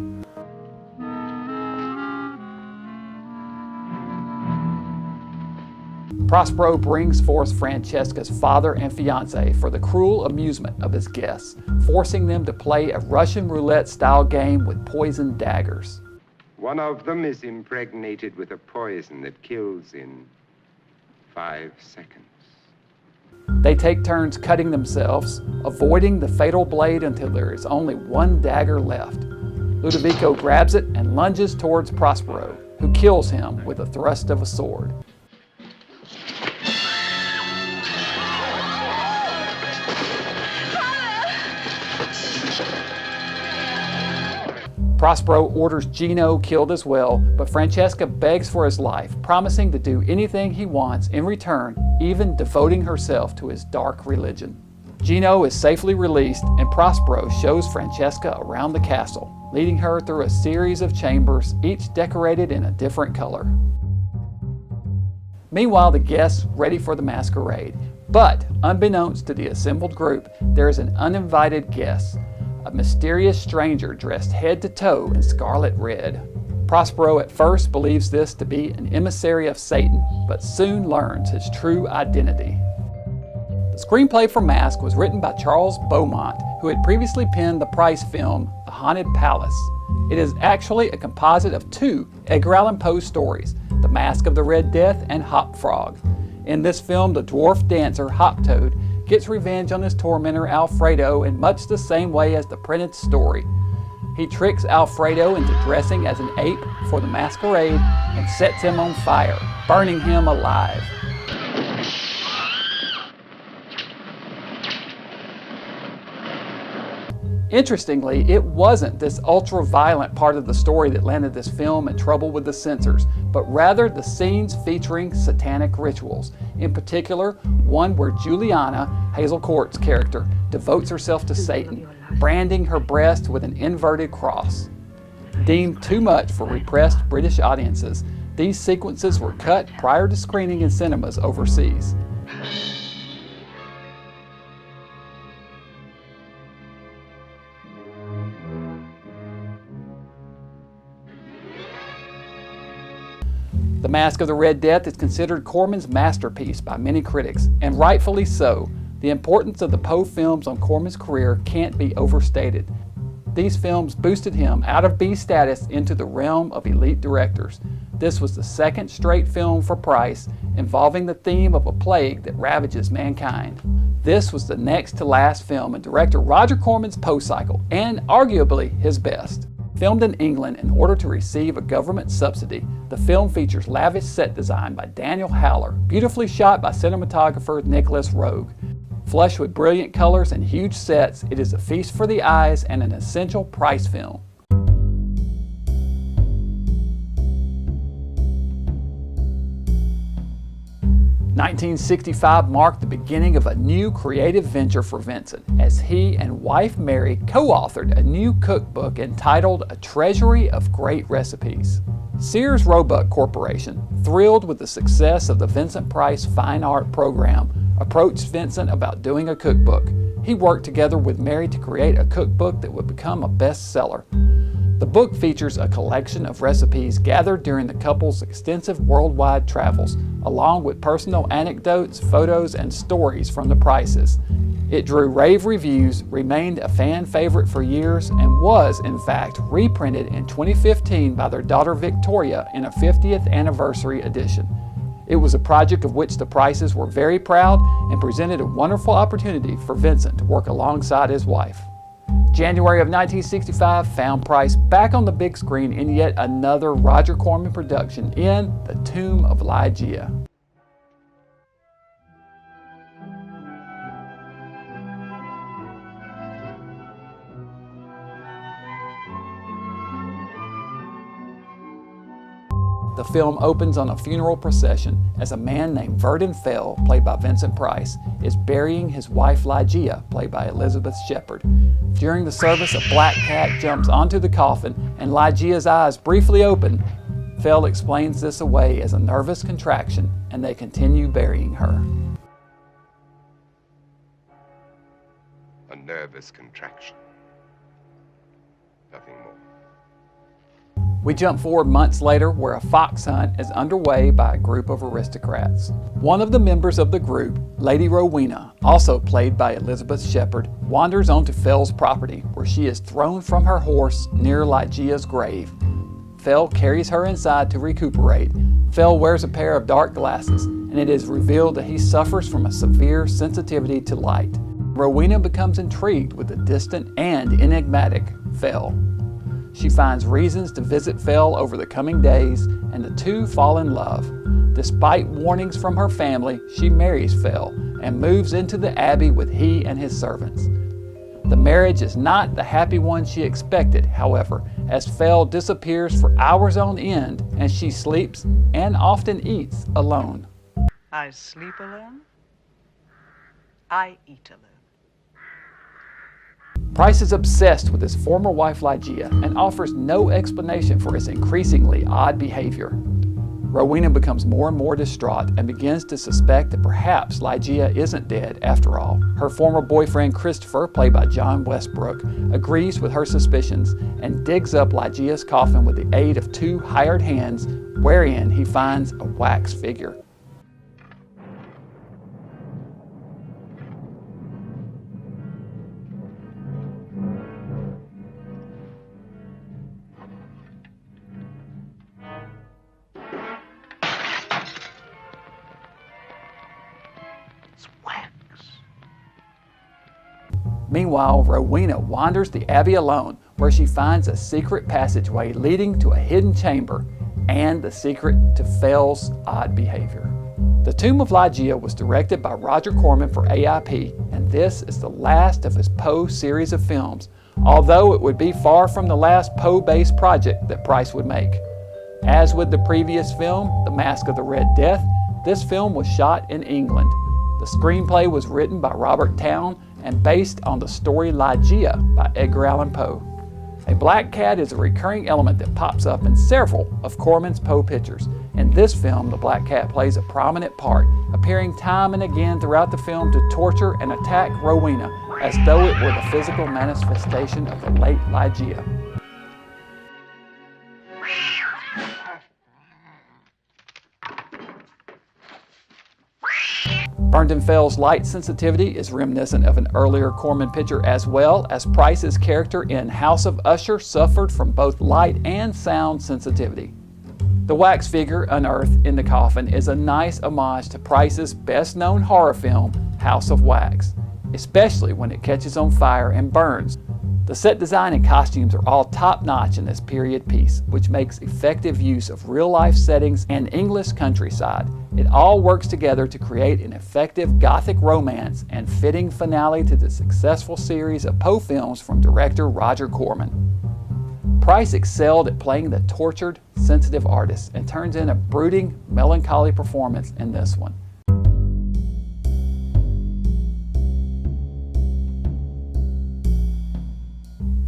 Prospero brings forth Francesca's father and fiancé for the cruel amusement of his guests, forcing them to play a Russian roulette-style game with poisoned daggers. One of them is impregnated with a poison that kills in 5 seconds. They take turns cutting themselves, avoiding the fatal blade until there is only one dagger left. Ludovico grabs it and lunges towards Prospero, who kills him with a thrust of a sword. Prospero orders Gino killed as well, but Francesca begs for his life, promising to do anything he wants in return, even devoting herself to his dark religion. Gino is safely released, and Prospero shows Francesca around the castle, leading her through a series of chambers, each decorated in a different color. Meanwhile, the guests ready for the masquerade, but unbeknownst to the assembled group, there is an uninvited guest. A mysterious stranger dressed head to toe in scarlet red. Prospero at first believes this to be an emissary of Satan, but soon learns his true identity. The screenplay for Masque was written by Charles Beaumont, who had previously penned the Price film, The Haunted Palace. It is actually a composite of 2 Edgar Allan Poe stories, The Masque of the Red Death and Hop Frog. In this film, the dwarf dancer Hop Toad gets revenge on his tormentor Alfredo in much the same way as the printed story. He tricks Alfredo into dressing as an ape for the masquerade and sets him on fire, burning him alive. Interestingly, it wasn't this ultra-violent part of the story that landed this film in trouble with the censors, but rather the scenes featuring satanic rituals. In particular, one where Juliana, Hazel Court's character, devotes herself to Satan, branding her breast with an inverted cross. Deemed too much for repressed British audiences, these sequences were cut prior to screening in cinemas overseas. The Masque of the Red Death is considered Corman's masterpiece by many critics, and rightfully so. The importance of the Poe films on Corman's career can't be overstated. These films boosted him out of B status into the realm of elite directors. This was the second straight film for Price involving the theme of a plague that ravages mankind. This was the next to last film in director Roger Corman's Poe cycle, and arguably his best. Filmed in England in order to receive a government subsidy, the film features lavish set design by Daniel Howler, beautifully shot by cinematographer Nicholas Roeg. Flush with brilliant colors and huge sets, it is a feast for the eyes and an essential Price film. 1965 marked the beginning of a new creative venture for Vincent, as he and wife Mary co-authored a new cookbook entitled A Treasury of Great Recipes. Sears Roebuck Corporation, thrilled with the success of the Vincent Price Fine Art program, approached Vincent about doing a cookbook. He worked together with Mary to create a cookbook that would become a bestseller. The book features a collection of recipes gathered during the couple's extensive worldwide travels, along with personal anecdotes, photos, and stories from the Prices. It drew rave reviews, remained a fan favorite for years, and was, in fact, reprinted in 2015 by their daughter Victoria in a 50th anniversary edition. It was a project of which the Prices were very proud and presented a wonderful opportunity for Vincent to work alongside his wife. January of 1965 found Price back on the big screen in yet another Roger Corman production in The Tomb of Ligeia. The film opens on a funeral procession as a man named Verdun Fell, played by Vincent Price, is burying his wife Ligeia, played by Elizabeth Shepard. During the service, a black cat jumps onto the coffin and Ligeia's eyes briefly open, Fell explains this away as a nervous contraction, and they continue burying her. A nervous contraction. Nothing more. We jump forward months later where a fox hunt is underway by a group of aristocrats. One of the members of the group, Lady Rowena, also played by Elizabeth Shepard, wanders onto Fell's property where she is thrown from her horse near Ligeia's grave. Fell carries her inside to recuperate. Fell wears a pair of dark glasses, and it is revealed that he suffers from a severe sensitivity to light. Rowena becomes intrigued with the distant and enigmatic Fell. She finds reasons to visit Fell over the coming days, and the two fall in love. Despite warnings from her family, she marries Fell and moves into the abbey with he and his servants. The marriage is not the happy one she expected, however, as Fell disappears for hours on end and she sleeps and often eats alone. I sleep alone. I eat alone. Price is obsessed with his former wife Ligeia and offers no explanation for his increasingly odd behavior. Rowena becomes more and more distraught and begins to suspect that perhaps Ligeia isn't dead after all. Her former boyfriend Christopher, played by John Westbrook, agrees with her suspicions and digs up Ligeia's coffin with the aid of two hired hands, wherein he finds a wax figure. Meanwhile, Rowena wanders the abbey alone, where she finds a secret passageway leading to a hidden chamber and the secret to Fell's odd behavior. The Tomb of Ligeia was directed by Roger Corman for AIP, and this is the last of his Poe series of films, although it would be far from the last Poe-based project that Price would make. As with the previous film, The Masque of the Red Death, this film was shot in England. The screenplay was written by Robert Towne and based on the story Ligeia by Edgar Allan Poe. A black cat is a recurring element that pops up in several of Corman's Poe pictures. In this film, the black cat plays a prominent part, appearing time and again throughout the film to torture and attack Rowena as though it were the physical manifestation of the late Ligeia. Burned Fell's light sensitivity is reminiscent of an earlier Corman picture, as well as Price's character in House of Usher suffered from both light and sound sensitivity. The wax figure unearthed in the coffin is a nice homage to Price's best-known horror film, House of Wax, especially when it catches on fire and burns. The set design and costumes are all top-notch in this period piece, which makes effective use of real-life settings and English countryside. It all works together to create an effective Gothic romance and fitting finale to the successful series of Poe films from director Roger Corman. Price excelled at playing the tortured, sensitive artist and turns in a brooding, melancholy performance in this one.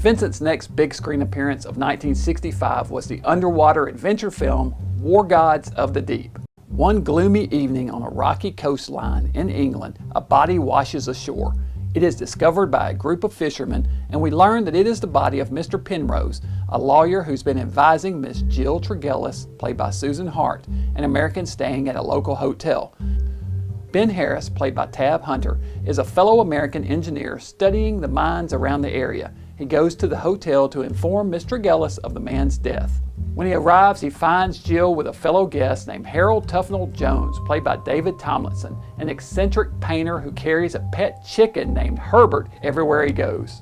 Vincent's next big screen appearance of 1965 was the underwater adventure film War Gods of the Deep. One gloomy evening on a rocky coastline in England, a body washes ashore. It is discovered by a group of fishermen, and we learn that it is the body of Mr. Penrose, a lawyer who's been advising Miss Jill Tregellis, played by Susan Hart, an American staying at a local hotel. Ben Harris, played by Tab Hunter, is a fellow American engineer studying the mines around the area. He goes to the hotel to inform Miss Tregellis of the man's death. When he arrives, he finds Jill with a fellow guest named Harold Tufnell Jones, played by David Tomlinson, an eccentric painter who carries a pet chicken named Herbert everywhere he goes.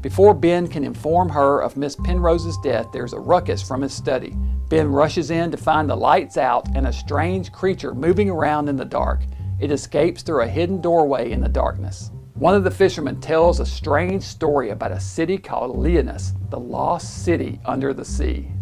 Before Ben can inform her of Miss Penrose's death, there's a ruckus from his study. Ben rushes in to find the lights out and a strange creature moving around in the dark. It escapes through a hidden doorway in the darkness. One of the fishermen tells a strange story about a city called Leonis, the lost city under the sea.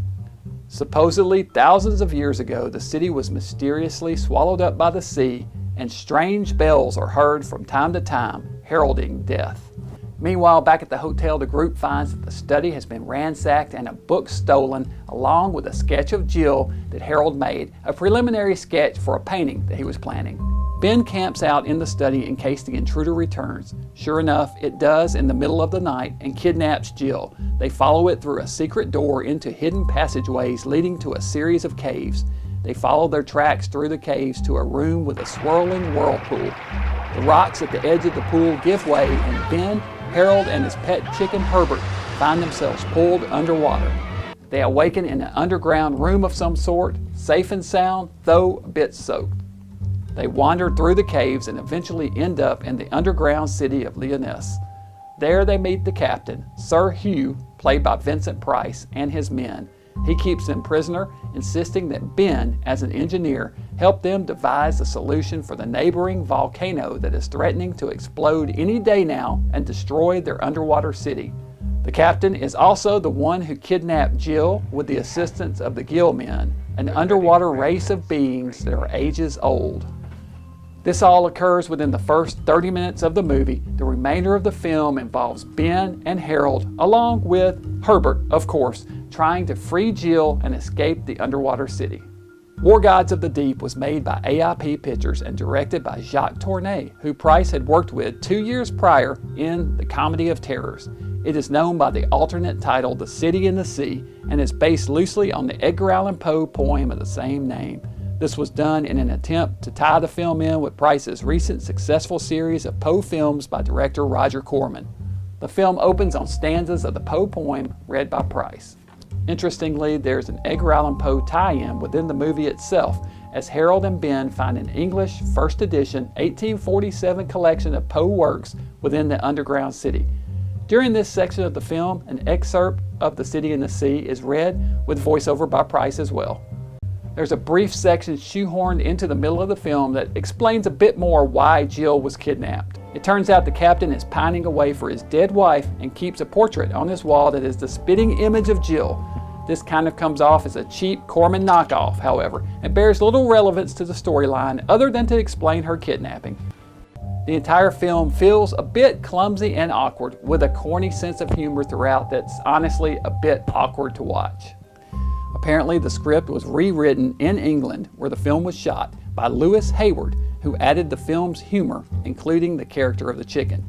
Supposedly, thousands of years ago, the city was mysteriously swallowed up by the sea, and strange bells are heard from time to time, heralding death. Meanwhile, back at the hotel, the group finds that the study has been ransacked and a book stolen, along with a sketch of Jill that Harold made, a preliminary sketch for a painting that he was planning. Ben camps out in the study in case the intruder returns. Sure enough, it does in the middle of the night and kidnaps Jill. They follow it through a secret door into hidden passageways leading to a series of caves. They follow their tracks through the caves to a room with a swirling whirlpool. The rocks at the edge of the pool give way, and Ben, Harold, and his pet chicken Herbert find themselves pulled underwater. They awaken in an underground room of some sort, safe and sound, though a bit soaked. They wander through the caves and eventually end up in the underground city of Lyonesse. There they meet the captain, Sir Hugh, played by Vincent Price, and his men. He keeps them prisoner, insisting that Ben, as an engineer, help them devise a solution for the neighboring volcano that is threatening to explode any day now and destroy their underwater city. The captain is also the one who kidnapped Jill with the assistance of the Gill Men, an underwater race of beings that are ages old. This all occurs within the first 30 minutes of the movie. The remainder of the film involves Ben and Harold, along with Herbert, of course, trying to free Jill and escape the underwater city. War Gods of the Deep was made by AIP Pictures and directed by Jacques Tourneur, who Price had worked with 2 years prior in The Comedy of Terrors. It is known by the alternate title The City in the Sea and is based loosely on the Edgar Allan Poe poem of the same name. This was done in an attempt to tie the film in with Price's recent successful series of Poe films by director Roger Corman. The film opens on stanzas of the Poe poem read by Price. Interestingly, there's an Edgar Allan Poe tie-in within the movie itself, as Harold and Ben find an English first edition 1847 collection of Poe works within the underground city. During this section of the film, an excerpt of The City in the Sea is read with voiceover by Price as well. There's a brief section shoehorned into the middle of the film that explains a bit more why Jill was kidnapped. It turns out the captain is pining away for his dead wife and keeps a portrait on his wall that is the spitting image of Jill. This kind of comes off as a cheap Corman knockoff, however, and bears little relevance to the storyline other than to explain her kidnapping. The entire film feels a bit clumsy and awkward, with a corny sense of humor throughout that's honestly a bit awkward to watch. Apparently, the script was rewritten in England, where the film was shot, by Lewis Hayward, who added the film's humor, including the character of the chicken.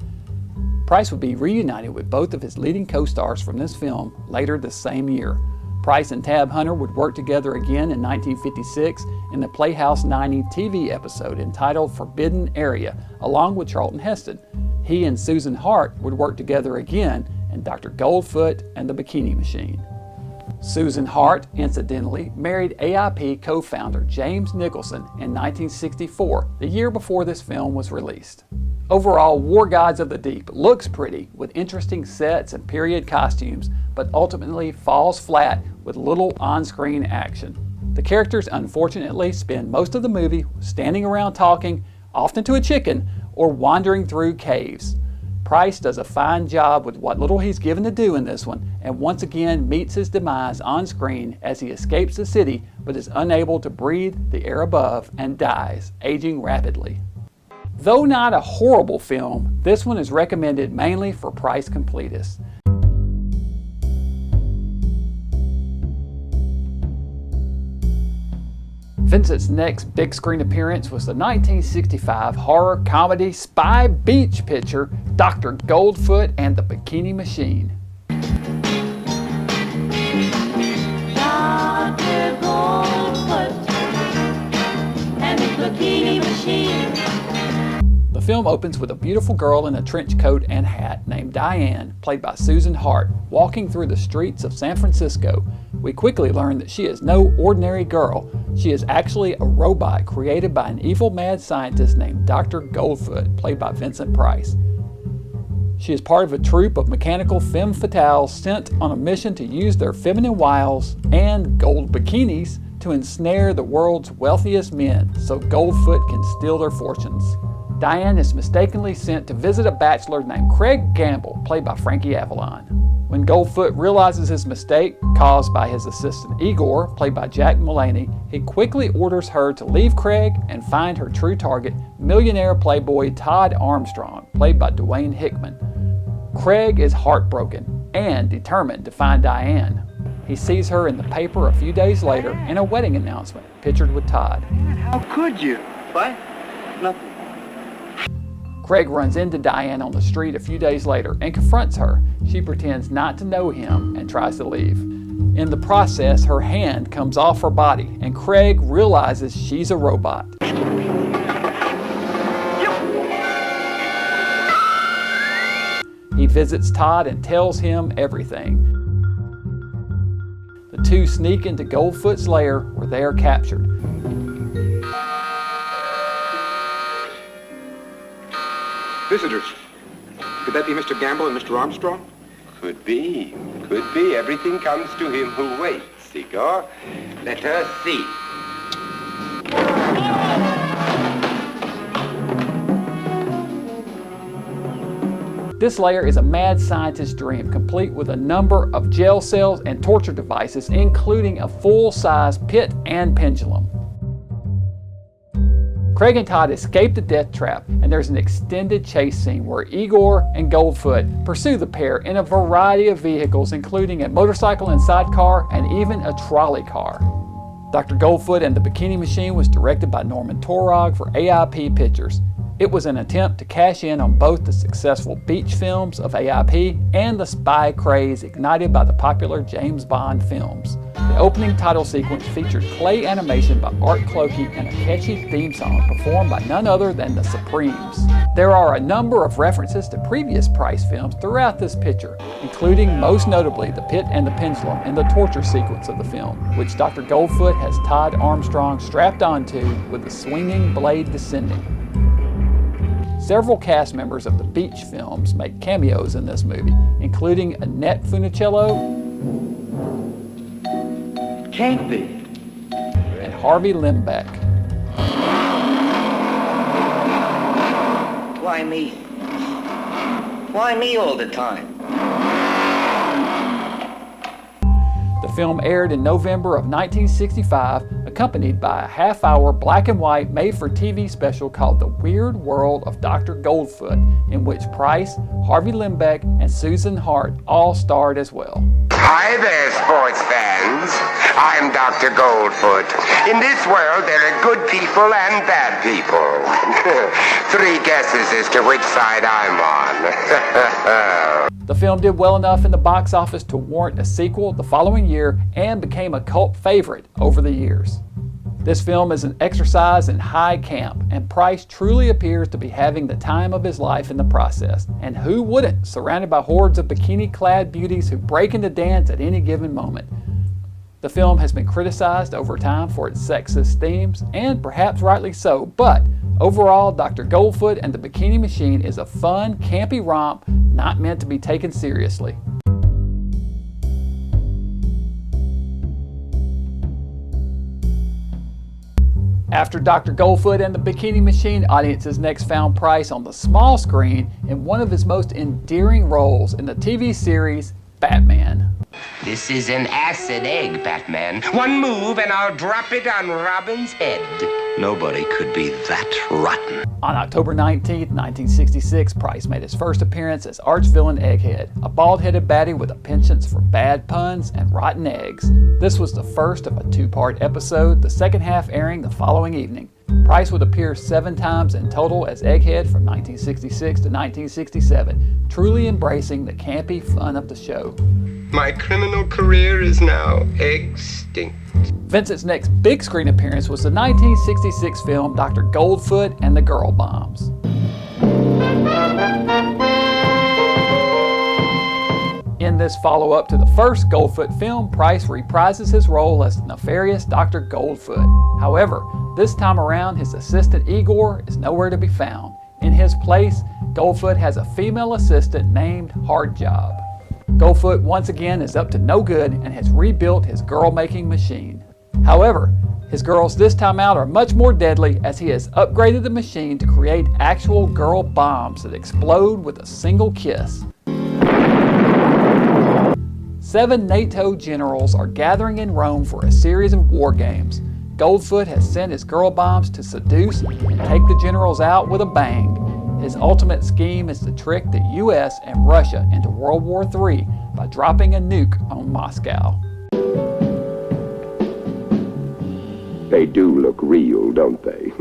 Price would be reunited with both of his leading co-stars from this film later the same year. Price and Tab Hunter would work together again in 1956 in the Playhouse 90 TV episode entitled Forbidden Area, along with Charlton Heston. He and Susan Hart would work together again in Dr. Goldfoot and the Bikini Machine. Susan Hart, incidentally, married AIP co-founder James Nicholson in 1964, the year before this film was released. Overall, War Gods of the Deep looks pretty, with interesting sets and period costumes, but ultimately falls flat with little on-screen action. The characters unfortunately spend most of the movie standing around talking, often to a chicken, or wandering through caves. Price does a fine job with what little he's given to do in this one, and once again meets his demise on screen as he escapes the city but is unable to breathe the air above and dies, aging rapidly. Though not a horrible film, this one is recommended mainly for Price completists. Vincent's next big screen appearance was the 1965 horror comedy spy beach picture Dr. Goldfoot and the Bikini Machine. Dr. Goldfoot and the Bikini Machine. The film opens with a beautiful girl in a trench coat and hat named Diane, played by Susan Hart, walking through the streets of San Francisco. We quickly learn that she is no ordinary girl. She is actually a robot created by an evil mad scientist named Dr. Goldfoot, played by Vincent Price. She is part of a troupe of mechanical femme fatales sent on a mission to use their feminine wiles and gold bikinis to ensnare the world's wealthiest men so Goldfoot can steal their fortunes. Diane is mistakenly sent to visit a bachelor named Craig Gamble, played by Frankie Avalon. When Goldfoot realizes his mistake, caused by his assistant Igor, played by Jack Mulaney, he quickly orders her to leave Craig and find her true target, millionaire playboy Todd Armstrong, played by Dwayne Hickman. Craig is heartbroken and determined to find Diane. He sees her in the paper a few days later in a wedding announcement, pictured with Todd. How could you? What? Nothing. Craig runs into Diane on the street a few days later and confronts her. She pretends not to know him and tries to leave. In the process, her hand comes off her body, and Craig realizes she's a robot. He visits Todd and tells him everything. The two sneak into Goldfoot's lair where they are captured. Visitors. Could that be Mr. Gamble and Mr. Armstrong? Could be. Could be. Everything comes to him who waits, Igor. Let us see. This lair is a mad scientist's dream, complete with a number of jail cells and torture devices, including a full-size pit and pendulum. Craig and Todd escape the death trap, and there's an extended chase scene where Igor and Goldfoot pursue the pair in a variety of vehicles, including a motorcycle and sidecar and even a trolley car. Dr. Goldfoot and the Bikini Machine was directed by Norman Torog for AIP Pictures. It was an attempt to cash in on both the successful beach films of AIP and the spy craze ignited by the popular James Bond films. The opening title sequence featured clay animation by Art Clokey and a catchy theme song performed by none other than the Supremes. There are a number of references to previous Price films throughout this picture, including most notably the pit and the pendulum in the torture sequence of the film, which Dr. Goldfoot has Todd Armstrong strapped onto with the swinging blade descending. Several cast members of the beach films make cameos in this movie, including Annette Funicello, Can't be. and Harvey Limbeck. Why me? Why me all the time? The film aired in November of 1965, accompanied by a half-hour black and white made-for-TV special called The Weird World of Dr. Goldfoot, in which Price, Harvey Limbeck, and Susan Hart all starred as well. Hi there, sports fans. I'm Dr. Goldfoot. In this world, there are good people and bad people. 3 guesses as to which side I'm on. The film did well enough in the box office to warrant a sequel the following year and became a cult favorite over the years. This film is an exercise in high camp, and Price truly appears to be having the time of his life in the process. And who wouldn't, surrounded by hordes of bikini-clad beauties who break into dance at any given moment. The film has been criticized over time for its sexist themes, and perhaps rightly so, but overall, Dr. Goldfoot and the Bikini Machine is a fun, campy romp not meant to be taken seriously. After Dr. Goldfoot and the Bikini Machine, audiences next found Price on the small screen in one of his most endearing roles in the TV series Batman. This is an acid egg, Batman. One move and I'll drop it on Robin's head. Nobody could be that rotten. On October 19, 1966, Price made his first appearance as arch-villain Egghead, a bald-headed baddie with a penchant for bad puns and rotten eggs. This was the first of a 2-part episode, the second half airing the following evening. Price would appear 7 times in total as Egghead from 1966 to 1967, truly embracing the campy fun of the show. My criminal career is now extinct. Vincent's next big screen appearance was the 1966 film Dr. Goldfoot and the Girl Bombs. In this follow-up to the first Goldfoot film, Price reprises his role as the nefarious Dr. Goldfoot. However, this time around, his assistant Igor is nowhere to be found. In his place, Goldfoot has a female assistant named Hardjob. Goldfoot once again is up to no good and has rebuilt his girl-making machine. However, his girls this time out are much more deadly, as he has upgraded the machine to create actual girl bombs that explode with a single kiss. 7 NATO generals are gathering in Rome for a series of war games. Goldfoot has sent his girl bombs to seduce and take the generals out with a bang. His ultimate scheme is to trick the US and Russia into World War III by dropping a nuke on Moscow. They do look real, don't they?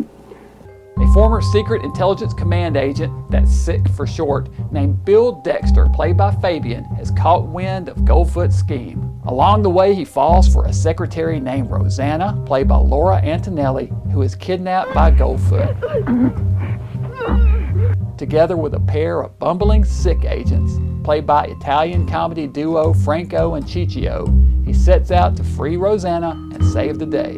A former Secret Intelligence Command agent, that's SIC for short, named Bill Dexter, played by Fabian, has caught wind of Goldfoot's scheme. Along the way, he falls for a secretary named Rosanna, played by Laura Antonelli, who is kidnapped by Goldfoot. Together with a pair of bumbling SIC agents, played by Italian comedy duo Franco and Ciccio, he sets out to free Rosanna and save the day.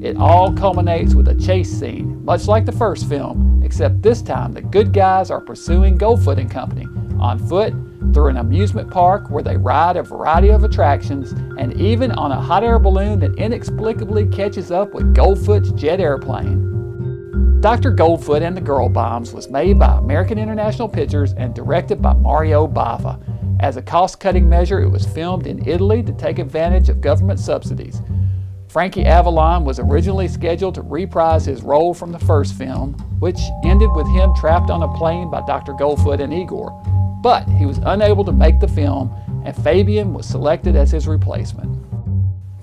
It all culminates with a chase scene, much like the first film, except this time the good guys are pursuing Goldfoot and Company, on foot, through an amusement park where they ride a variety of attractions, and even on a hot air balloon that inexplicably catches up with Goldfoot's jet airplane. Dr. Goldfoot and the Girl Bombs was made by American International Pictures and directed by Mario Bava. As a cost-cutting measure, it was filmed in Italy to take advantage of government subsidies. Frankie Avalon was originally scheduled to reprise his role from the first film, which ended with him trapped on a plane by Dr. Goldfoot and Igor. But he was unable to make the film, and Fabian was selected as his replacement.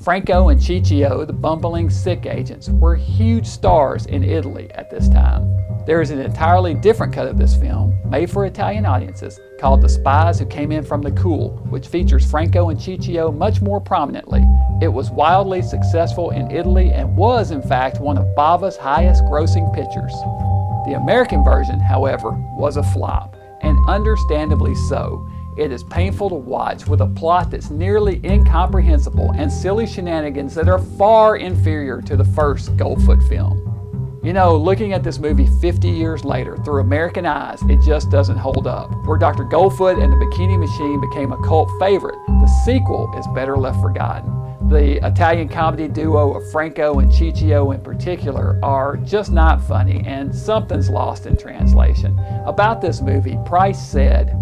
Franco and Ciccio, the bumbling SIC agents, were huge stars in Italy at this time. There is an entirely different cut of this film, made for Italian audiences, called The Spies Who Came In From the Cool, which features Franco and Ciccio much more prominently. It was wildly successful in Italy and was, in fact, one of Bava's highest grossing pictures. The American version, however, was a flop, and understandably so. It is painful to watch, with a plot that's nearly incomprehensible and silly shenanigans that are far inferior to the first Goldfoot film. You know, looking at this movie 50 years later through American eyes, it just doesn't hold up. Where Dr. Goldfoot and the Bikini Machine became a cult favorite, the sequel is better left forgotten. The Italian comedy duo of Franco and Ciccio in particular are just not funny, and something's lost in translation. About this movie, Price said,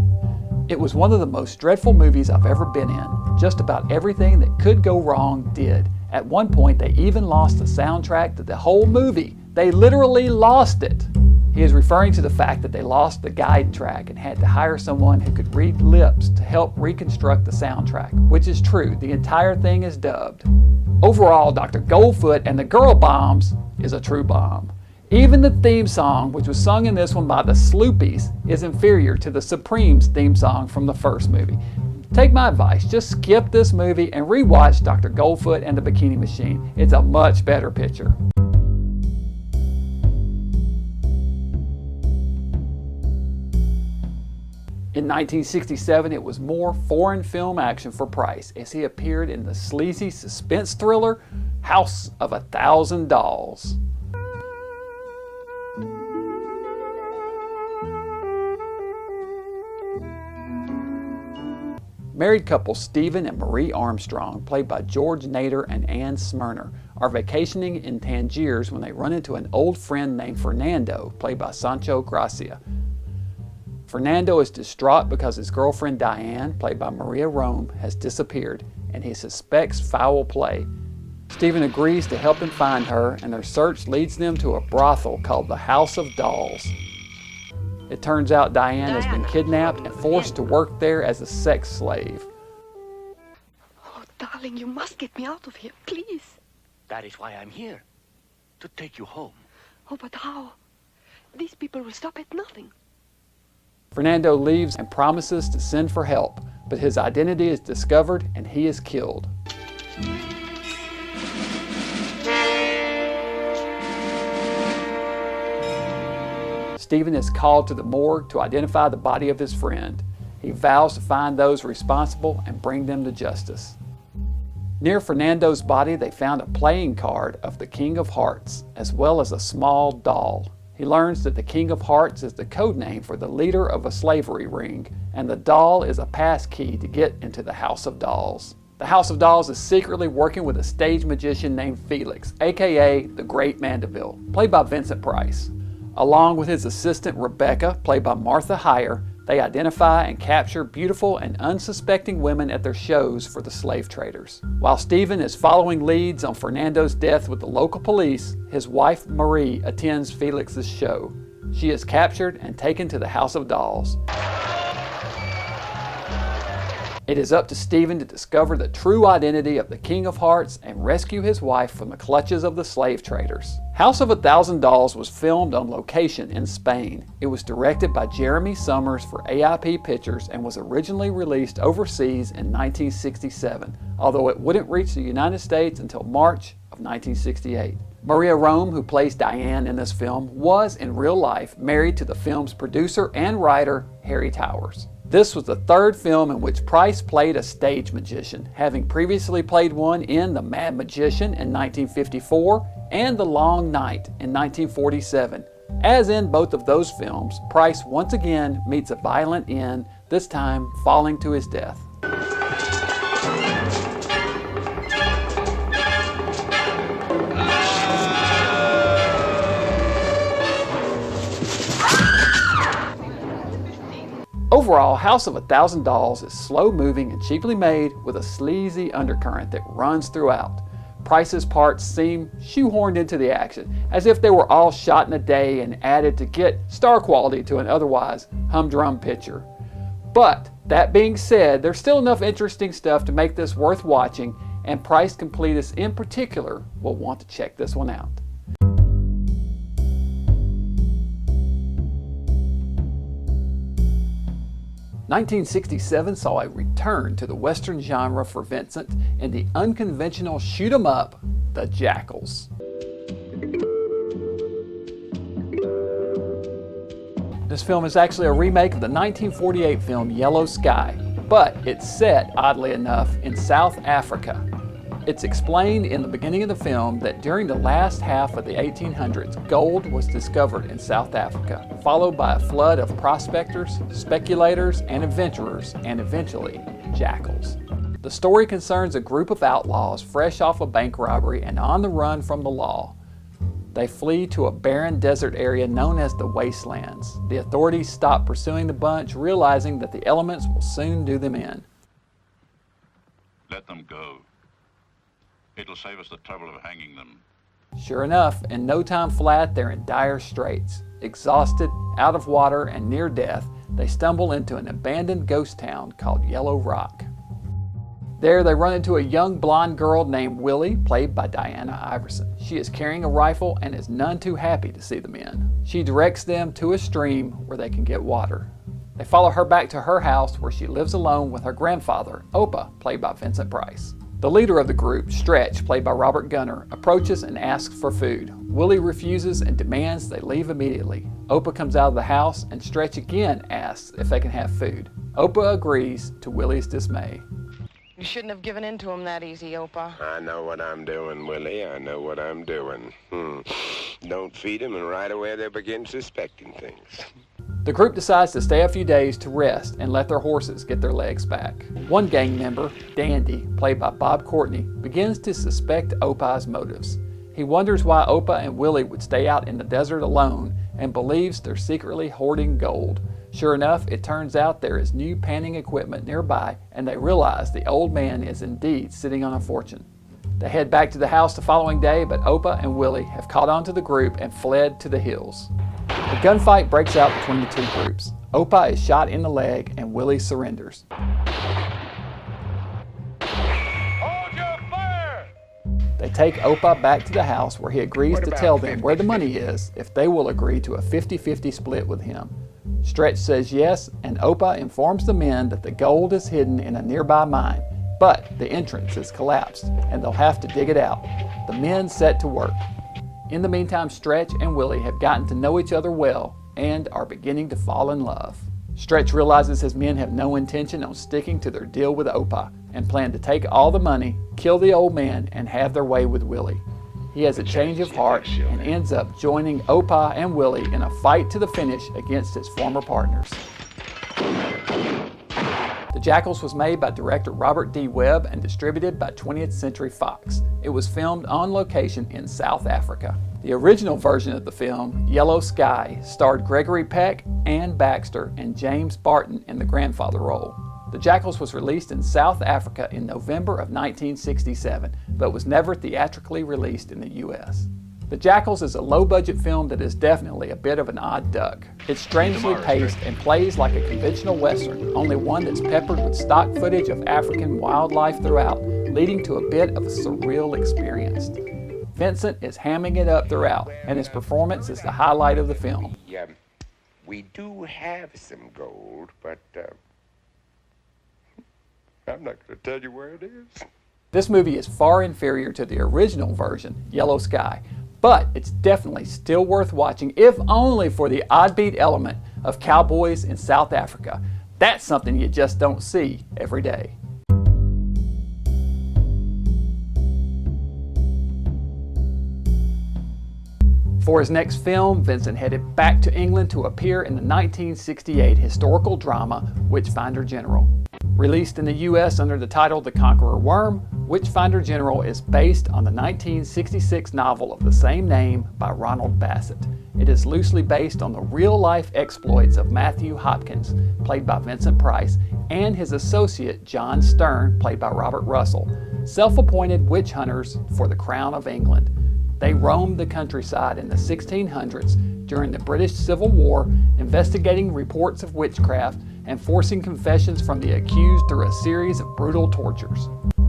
"It was one of the most dreadful movies I've ever been in. Just about everything that could go wrong did. At one point, they even lost the soundtrack to the whole movie. They literally lost it." He is referring to the fact that they lost the guide track and had to hire someone who could read lips to help reconstruct the soundtrack, which is true. The entire thing is dubbed. Overall, Dr. Goldfoot and the Girl Bombs is a true bomb. Even the theme song, which was sung in this one by the Sloopies, is inferior to the Supremes theme song from the first movie. Take my advice, just skip this movie and rewatch Dr. Goldfoot and the Bikini Machine. It's a much better picture. In 1967, it was more foreign film action for Price as he appeared in the sleazy suspense thriller House of 1,000 Dolls. Married couple Stephen and Marie Armstrong, played by George Nader and Ann Smyrner, are vacationing in Tangiers when they run into an old friend named Fernando, played by Sancho Gracia. Fernando is distraught because his girlfriend Diane, played by Maria Rome, has disappeared, and he suspects foul play. Stephen agrees to help him find her, and their search leads them to a brothel called the House of Dolls. It turns out Diane has been kidnapped and forced to work there as a sex slave. Oh, darling, you must get me out of here, please. That is why I'm here, to take you home. Oh, but how? These people will stop at nothing. Fernando leaves and promises to send for help, but his identity is discovered and he is killed. Stephen is called to the morgue to identify the body of his friend. He vows to find those responsible and bring them to justice. Near Fernando's body, they found a playing card of the King of Hearts, as well as a small doll. He learns that the King of Hearts is the code name for the leader of a slavery ring, and the doll is a pass key to get into the House of Dolls. The House of Dolls is secretly working with a stage magician named Felix, aka the Great Mandeville, played by Vincent Price. Along with his assistant Rebecca, played by Martha Heyer, they identify and capture beautiful and unsuspecting women at their shows for the slave traders. While Stephen is following leads on Fernando's death with the local police, his wife Marie attends Felix's show. She is captured and taken to the House of Dolls. It is up to Stephen to discover the true identity of the King of Hearts and rescue his wife from the clutches of the slave traders. House of 1,000 Dolls was filmed on location in Spain. It was directed by Jeremy Summers for AIP Pictures and was originally released overseas in 1967, although it wouldn't reach the United States until March of 1968. Maria Rome, who plays Diane in this film, was in real life married to the film's producer and writer, Harry Towers. This was the third film in which Price played a stage magician, having previously played one in The Mad Magician in 1954 and The Long Night in 1947. As in both of those films, Price once again meets a violent end, this time falling to his death. Overall, House of 1,000 Dolls is slow-moving and cheaply made with a sleazy undercurrent that runs throughout. Price's parts seem shoehorned into the action, as if they were all shot in a day and added to get star quality to an otherwise humdrum picture. But, that being said, there's still enough interesting stuff to make this worth watching, and Price completists in particular will want to check this one out. 1967 saw a return to the Western genre for Vincent in the unconventional shoot-'em-up, The Jackals. This film is actually a remake of the 1948 film Yellow Sky, but it's set, oddly enough, in South Africa. It's explained in the beginning of the film that during the last half of the 1800s, gold was discovered in South Africa, followed by a flood of prospectors, speculators, and adventurers, and eventually, jackals. The story concerns a group of outlaws fresh off a bank robbery and on the run from the law. They flee to a barren desert area known as the Wastelands. The authorities stop pursuing the bunch, realizing that the elements will soon do them in. Let them go. It'll save us the trouble of hanging them. Sure enough, in no time flat, they're in dire straits. Exhausted, out of water, and near death, they stumble into an abandoned ghost town called Yellow Rock. There, they run into a young blonde girl named Willie, played by Diana Iverson. She is carrying a rifle and is none too happy to see the men. She directs them to a stream where they can get water. They follow her back to her house where she lives alone with her grandfather, Opa, played by Vincent Price. The leader of the group, Stretch, played by Robert Gunner, approaches and asks for food. Willie refuses and demands they leave immediately. Opa comes out of the house and Stretch again asks if they can have food. Opa agrees, to Willie's dismay. You shouldn't have given in to him that easy, Opa. I know what I'm doing, Willie. I know what I'm doing. Don't feed him, and right away they begin suspecting things. The group decides to stay a few days to rest and let their horses get their legs back. One gang member, Dandy, played by Bob Courtney, begins to suspect Opa's motives. He wonders why Opa and Willie would stay out in the desert alone and believes they're secretly hoarding gold. Sure enough, it turns out there is new panning equipment nearby, and they realize the old man is indeed sitting on a fortune. They head back to the house the following day, but Opa and Willie have caught on to the group and fled to the hills. A gunfight breaks out between the two groups. Opa is shot in the leg and Willie surrenders. Hold your fire! They take Opa back to the house where he agrees to tell them where the money is if they will agree to a 50-50 split with him. Stretch says yes, and Opa informs the men that the gold is hidden in a nearby mine, but the entrance is collapsed and they'll have to dig it out. The men set to work. In the meantime, Stretch and Willie have gotten to know each other well and are beginning to fall in love. Stretch realizes his men have no intention on sticking to their deal with Opa and plan to take all the money, kill the old man, and have their way with Willie. He has a change of heart and ends up joining Opa and Willie in a fight to the finish against his former partners. The Jackals was made by director Robert D. Webb and distributed by 20th Century Fox. It was filmed on location in South Africa. The original version of the film, Yellow Sky, starred Gregory Peck, Ann Baxter, and James Barton in the grandfather role. The Jackals was released in South Africa in November of 1967, but was never theatrically released in the U.S. The Jackals is a low-budget film that is definitely a bit of an odd duck. It's strangely paced and plays like a conventional Western, only one that's peppered with stock footage of African wildlife throughout, leading to a bit of a surreal experience. Vincent is hamming it up throughout, and his performance is the highlight of the film. Yeah, we do have some gold, but I'm not going to tell you where it is. This movie is far inferior to the original version, Yellow Sky, but it's definitely still worth watching, if only for the oddbeat element of cowboys in South Africa. That's something you just don't see every day. For his next film, Vincent headed back to England to appear in the 1968 historical drama Witchfinder General. Released in the U.S. under the title The Conqueror Worm, Witchfinder General is based on the 1966 novel of the same name by Ronald Bassett. It is loosely based on the real-life exploits of Matthew Hopkins, played by Vincent Price, and his associate John Stern, played by Robert Russell, self-appointed witch hunters for the Crown of England. They roamed the countryside in the 1600s during the British Civil War, investigating reports of witchcraft and forcing confessions from the accused through a series of brutal tortures.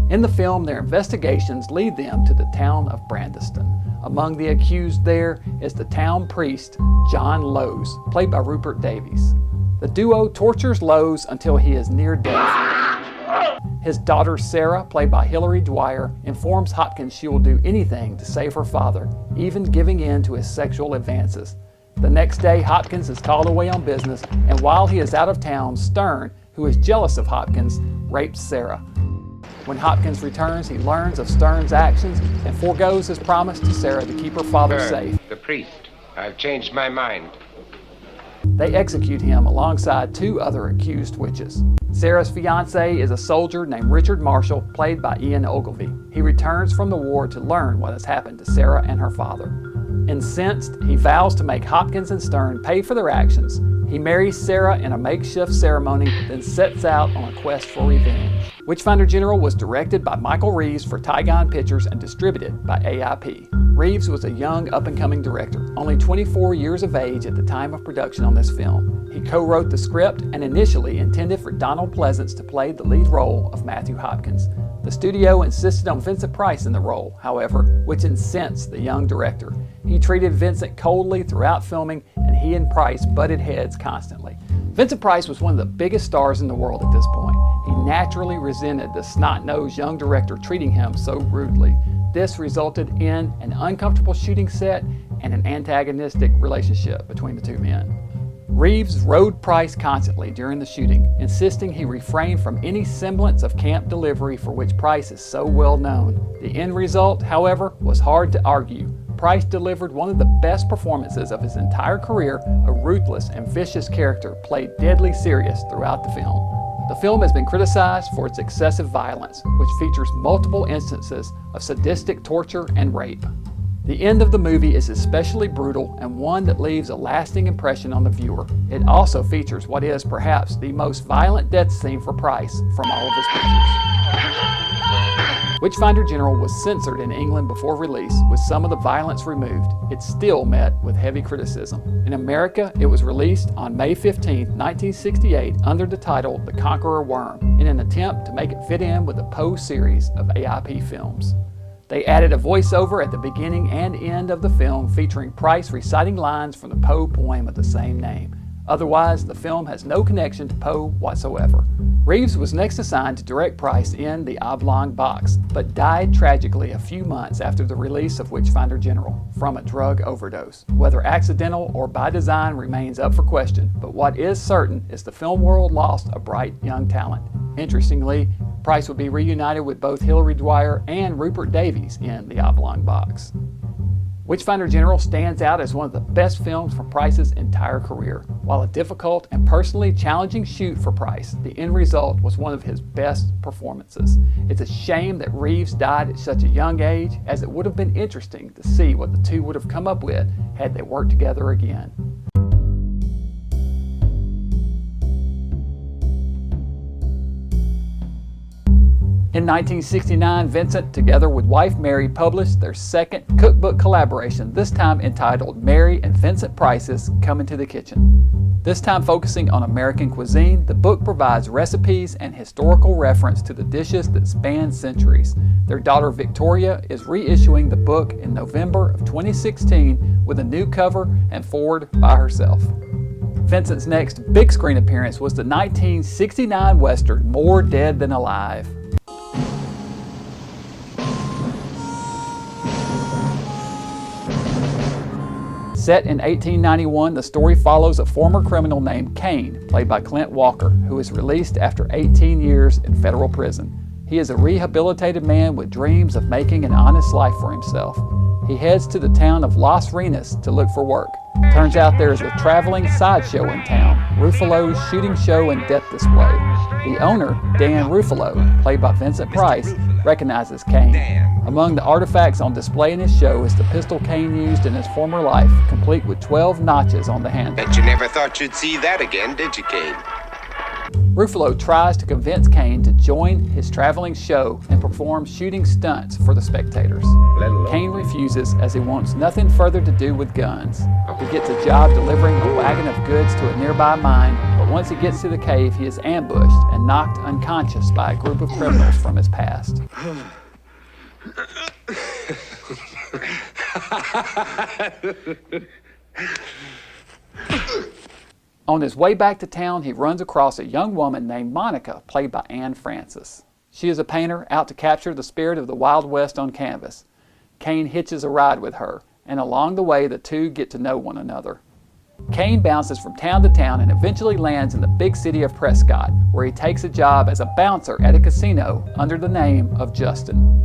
In the film, their investigations lead them to the town of Brandeston. Among the accused there is the town priest, John Lowes, played by Rupert Davies. The duo tortures Lowes until he is near death. His daughter Sarah, played by Hilary Dwyer, informs Hopkins she will do anything to save her father, even giving in to his sexual advances. The next day, Hopkins is called away on business, and while he is out of town, Stern, who is jealous of Hopkins, rapes Sarah. When Hopkins returns, he learns of Stern's actions and forgoes his promise to Sarah to keep her father safe. The priest. I've changed my mind. They execute him alongside two other accused witches. Sarah's fiancé is a soldier named Richard Marshall, played by Ian Ogilvy. He returns from the war to learn what has happened to Sarah and her father. Incensed, he vows to make Hopkins and Stern pay for their actions. He marries Sarah in a makeshift ceremony, then sets out on a quest for revenge. Witchfinder General was directed by Michael Reeves for Tygon Pictures and distributed by AIP. Reeves was a young, up-and-coming director, only 24 years of age at the time of production on this film. He co-wrote the script and initially intended for Donald Pleasance to play the lead role of Matthew Hopkins. The studio insisted on Vincent Price in the role, however, which incensed the young director. He treated Vincent coldly throughout filming, and he and Price butted heads constantly. Vincent Price was one of the biggest stars in the world at this point. He naturally resented the snot-nosed young director treating him so rudely. This resulted in an uncomfortable shooting set and an antagonistic relationship between the two men. Reeves rode Price constantly during the shooting, insisting he refrain from any semblance of camp delivery for which Price is so well known. The end result, however, was hard to argue. Price delivered one of the best performances of his entire career, a ruthless and vicious character played deadly serious throughout the film. The film has been criticized for its excessive violence, which features multiple instances of sadistic torture and rape. The end of the movie is especially brutal and one that leaves a lasting impression on the viewer. It also features what is perhaps the most violent death scene for Price from all of his pictures. Witchfinder General was censored in England before release, with some of the violence removed. It still met with heavy criticism. In America, it was released on May 15, 1968 under the title The Conqueror Worm, in an attempt to make it fit in with the Poe series of AIP films. They added a voiceover at the beginning and end of the film featuring Price reciting lines from the Poe poem of the same name. Otherwise, the film has no connection to Poe whatsoever. Reeves was next assigned to direct Price in The Oblong Box, but died tragically a few months after the release of Witchfinder General from a drug overdose. Whether accidental or by design remains up for question, but what is certain is the film world lost a bright young talent. Interestingly, Price would be reunited with both Hilary Dwyer and Rupert Davies in The Oblong Box. Witchfinder General stands out as one of the best films from Price's entire career. While a difficult and personally challenging shoot for Price, the end result was one of his best performances. It's a shame that Reeves died at such a young age, as it would have been interesting to see what the two would have come up with had they worked together again. In 1969, Vincent, together with wife Mary, published their second cookbook collaboration, this time entitled Mary and Vincent Price's Coming to the Kitchen. This time focusing on American cuisine, the book provides recipes and historical reference to the dishes that span centuries. Their daughter Victoria is reissuing the book in November of 2016 with a new cover and foreword by herself. Vincent's next big screen appearance was the 1969 Western More Dead Than Alive. Set in 1891, the story follows a former criminal named Cain, played by Clint Walker, who is released after 18 years in federal prison. He is a rehabilitated man with dreams of making an honest life for himself. He heads to the town of Las Renas to look for work. Turns out there is a traveling sideshow in town, Ruffalo's shooting show and death display. The owner, Dan Ruffalo, played by Vincent Price, recognizes Cain. Among the artifacts on display in his show is the pistol Cain used in his former life, complete with 12 notches on the handle. Bet you never thought you'd see that again, did you, Cain? Ruffalo tries to convince Cain to join his traveling show and perform shooting stunts for the spectators. Cain refuses as he wants nothing further to do with guns. He gets a job delivering a wagon of goods to a nearby mine, but once he gets to the cave, he is ambushed and knocked unconscious by a group of criminals from his past. On his way back to town, he runs across a young woman named Monica, played by Anne Francis. She is a painter out to capture the spirit of the Wild West on canvas. Cain hitches a ride with her, and along the way the two get to know one another. Cain bounces from town to town and eventually lands in the big city of Prescott, where he takes a job as a bouncer at a casino under the name of Justin.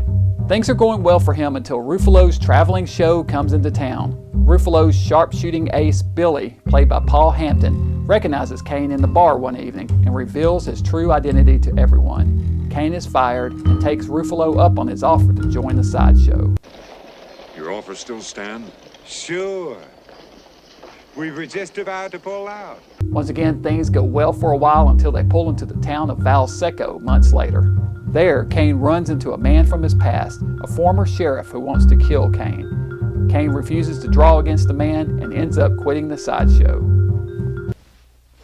Things are going well for him until Ruffalo's traveling show comes into town. Ruffalo's sharpshooting ace, Billy, played by Paul Hampton, recognizes Cain in the bar one evening and reveals his true identity to everyone. Cain is fired and takes Ruffalo up on his offer to join the sideshow. Your offer still stand? Sure. We were just about to pull out. Once again, things go well for a while until they pull into the town of Valseco months later. There, Cain runs into a man from his past, a former sheriff who wants to kill Cain. Cain refuses to draw against the man and ends up quitting the sideshow.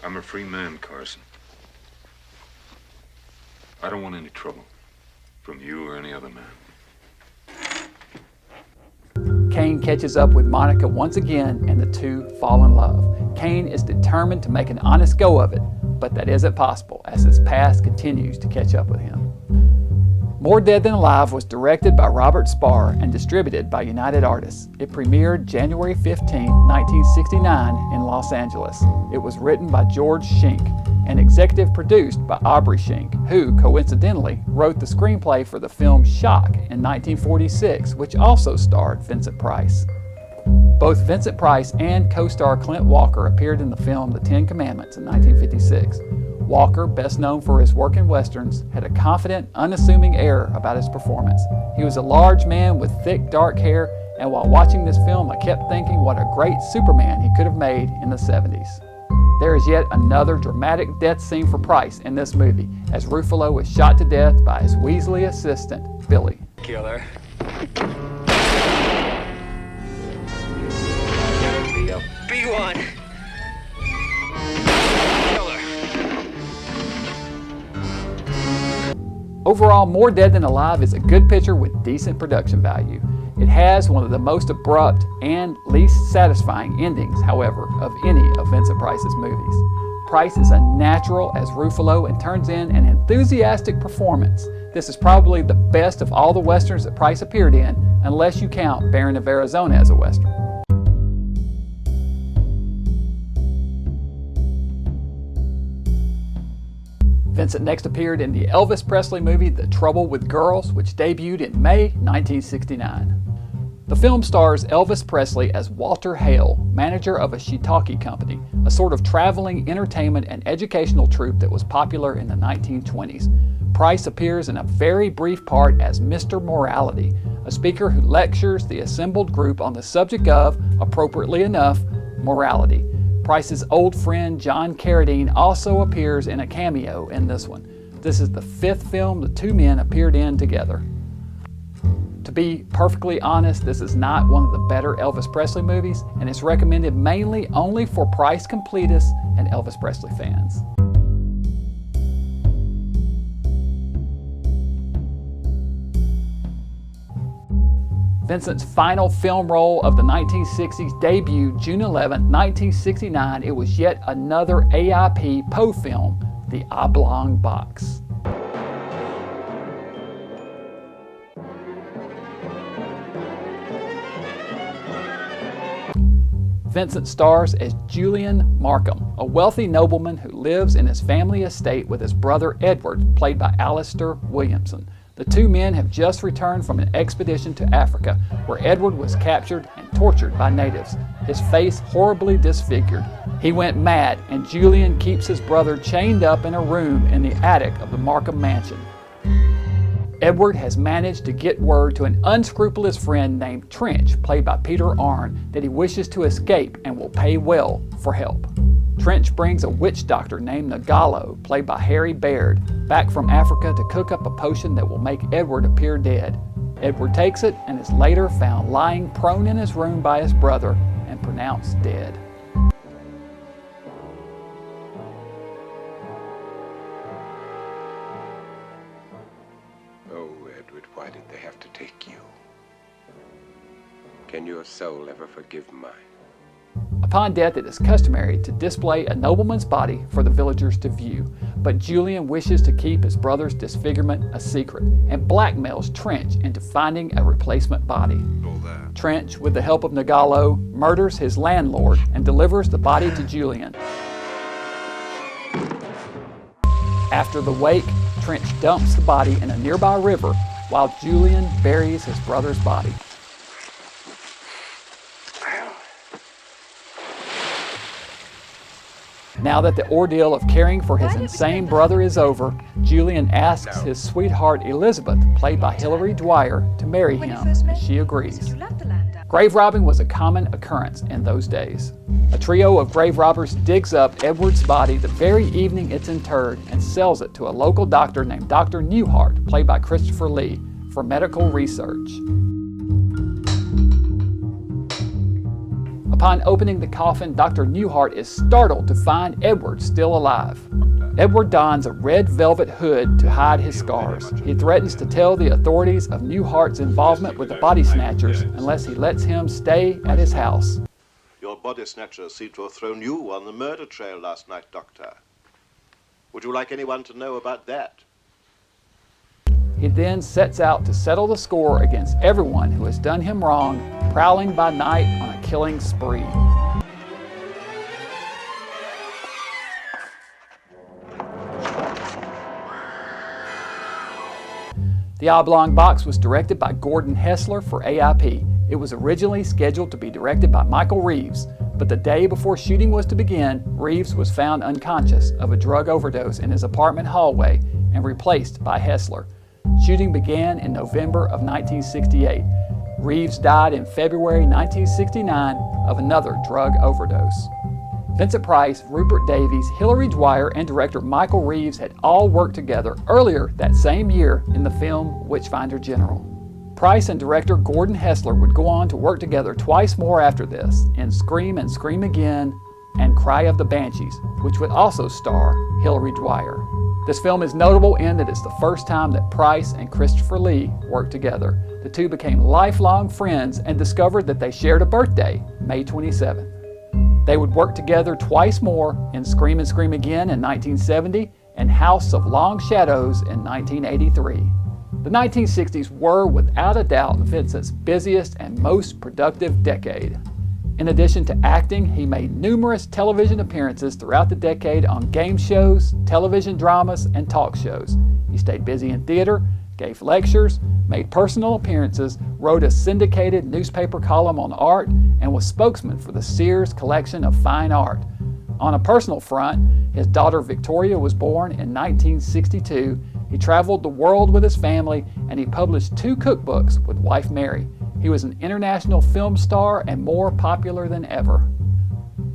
I'm a free man, Carson. I don't want any trouble from you or any other man. Cain catches up with Monica once again and the two fall in love. Cain is determined to make an honest go of it, but that isn't possible as his past continues to catch up with him. More Dead Than Alive was directed by Robert Spar and distributed by United Artists. It premiered January 15, 1969 in Los Angeles. It was written by George Schenck and executive produced by Aubrey Schenck, who, coincidentally, wrote the screenplay for the film Shock in 1946, which also starred Vincent Price. Both Vincent Price and co-star Clint Walker appeared in the film The Ten Commandments in 1956. Walker, best known for his work in westerns, had a confident, unassuming air about his performance. He was a large man with thick, dark hair, and while watching this film, I kept thinking what a great Superman he could have made in the 70s. There is yet another dramatic death scene for Price in this movie, as Ruffalo is shot to death by his Weasley assistant, Billy. Killer. Be a big one. Overall, More Dead Than Alive is a good picture with decent production value. It has one of the most abrupt and least satisfying endings, however, of any of Vincent Price's movies. Price is a natural as Ruffalo and turns in an enthusiastic performance. This is probably the best of all the westerns that Price appeared in, unless you count Baron of Arizona as a western. Vincent next appeared in the Elvis Presley movie The Trouble with Girls, which debuted in May 1969. The film stars Elvis Presley as Walter Hale, manager of a shiitake company, a sort of traveling entertainment and educational troupe that was popular in the 1920s. Price appears in a very brief part as Mr. Morality, a speaker who lectures the assembled group on the subject of, appropriately enough, morality. Price's old friend John Carradine also appears in a cameo in this one. This is the 5th film the two men appeared in together. To be perfectly honest, this is not one of the better Elvis Presley movies, and it's recommended mainly only for Price completists and Elvis Presley fans. Vincent's final film role of the 1960s debuted June 11, 1969. It was yet another AIP Poe film, The Oblong Box. Vincent stars as Julian Markham, a wealthy nobleman who lives in his family estate with his brother Edward, played by Alistair Williamson. The two men have just returned from an expedition to Africa, where Edward was captured and tortured by natives, his face horribly disfigured. He went mad, and Julian keeps his brother chained up in a room in the attic of the Markham mansion. Edward has managed to get word to an unscrupulous friend named Trench, played by Peter Arne, that he wishes to escape and will pay well for help. Trench brings a witch doctor named Nagalo, played by Harry Baird, back from Africa to cook up a potion that will make Edward appear dead. Edward takes it and is later found lying prone in his room by his brother and pronounced dead. Oh, Edward, why did they have to take you? Can your soul ever forgive mine? Upon death, it is customary to display a nobleman's body for the villagers to view, but Julian wishes to keep his brother's disfigurement a secret and blackmails Trench into finding a replacement body. Trench, with the help of Nagalo, murders his landlord and delivers the body to Julian. After the wake, Trench dumps the body in a nearby river while Julian buries his brother's body. Now that the ordeal of caring for his insane brother is over, Julian asks his sweetheart Elizabeth, played by Hilary Dwyer, to marry him, and she agrees. Grave robbing was a common occurrence in those days. A trio of grave robbers digs up Edward's body the very evening it's interred and sells it to a local doctor named Dr. Newhart, played by Christopher Lee, for medical research. Upon opening the coffin, Dr. Newhart is startled to find Edward still alive. Edward dons a red velvet hood to hide his scars. He threatens to tell the authorities of Newhart's involvement with the body snatchers unless he lets him stay at his house. Your body snatchers seem to have thrown you on the murder trail last night, Doctor. Would you like anyone to know about that? He then sets out to settle the score against everyone who has done him wrong, prowling by night on a killing spree. The Oblong Box was directed by Gordon Hessler for AIP. It was originally scheduled to be directed by Michael Reeves, but the day before shooting was to begin, Reeves was found unconscious of a drug overdose in his apartment hallway and replaced by Hessler. Shooting began in November of 1968. Reeves died in February 1969 of another drug overdose. Vincent Price, Rupert Davies, Hilary Dwyer, and director Michael Reeves had all worked together earlier that same year in the film Witchfinder General. Price and director Gordon Hessler would go on to work together twice more after this in Scream and Scream Again and Cry of the Banshees, which would also star Hilary Dwyer. This film is notable in that it's the first time that Price and Christopher Lee worked together. The two became lifelong friends and discovered that they shared a birthday, May 27th. They would work together twice more in Scream and Scream Again in 1970 and House of Long Shadows in 1983. The 1960s were, without a doubt, Vincent's busiest and most productive decade. In addition to acting, he made numerous television appearances throughout the decade on game shows, television dramas, and talk shows. He stayed busy in theater, gave lectures, made personal appearances, wrote a syndicated newspaper column on art, and was spokesman for the Sears collection of fine art. On a personal front, his daughter Victoria was born in 1962. He traveled the world with his family, and he published 2 cookbooks with wife Mary. He was an international film star and more popular than ever.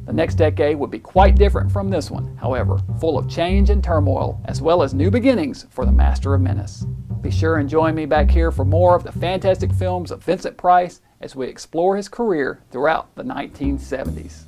The next decade would be quite different from this one, however, full of change and turmoil, as well as new beginnings for the Master of Menace. Be sure and join me back here for more of the fantastic films of Vincent Price as we explore his career throughout the 1970s.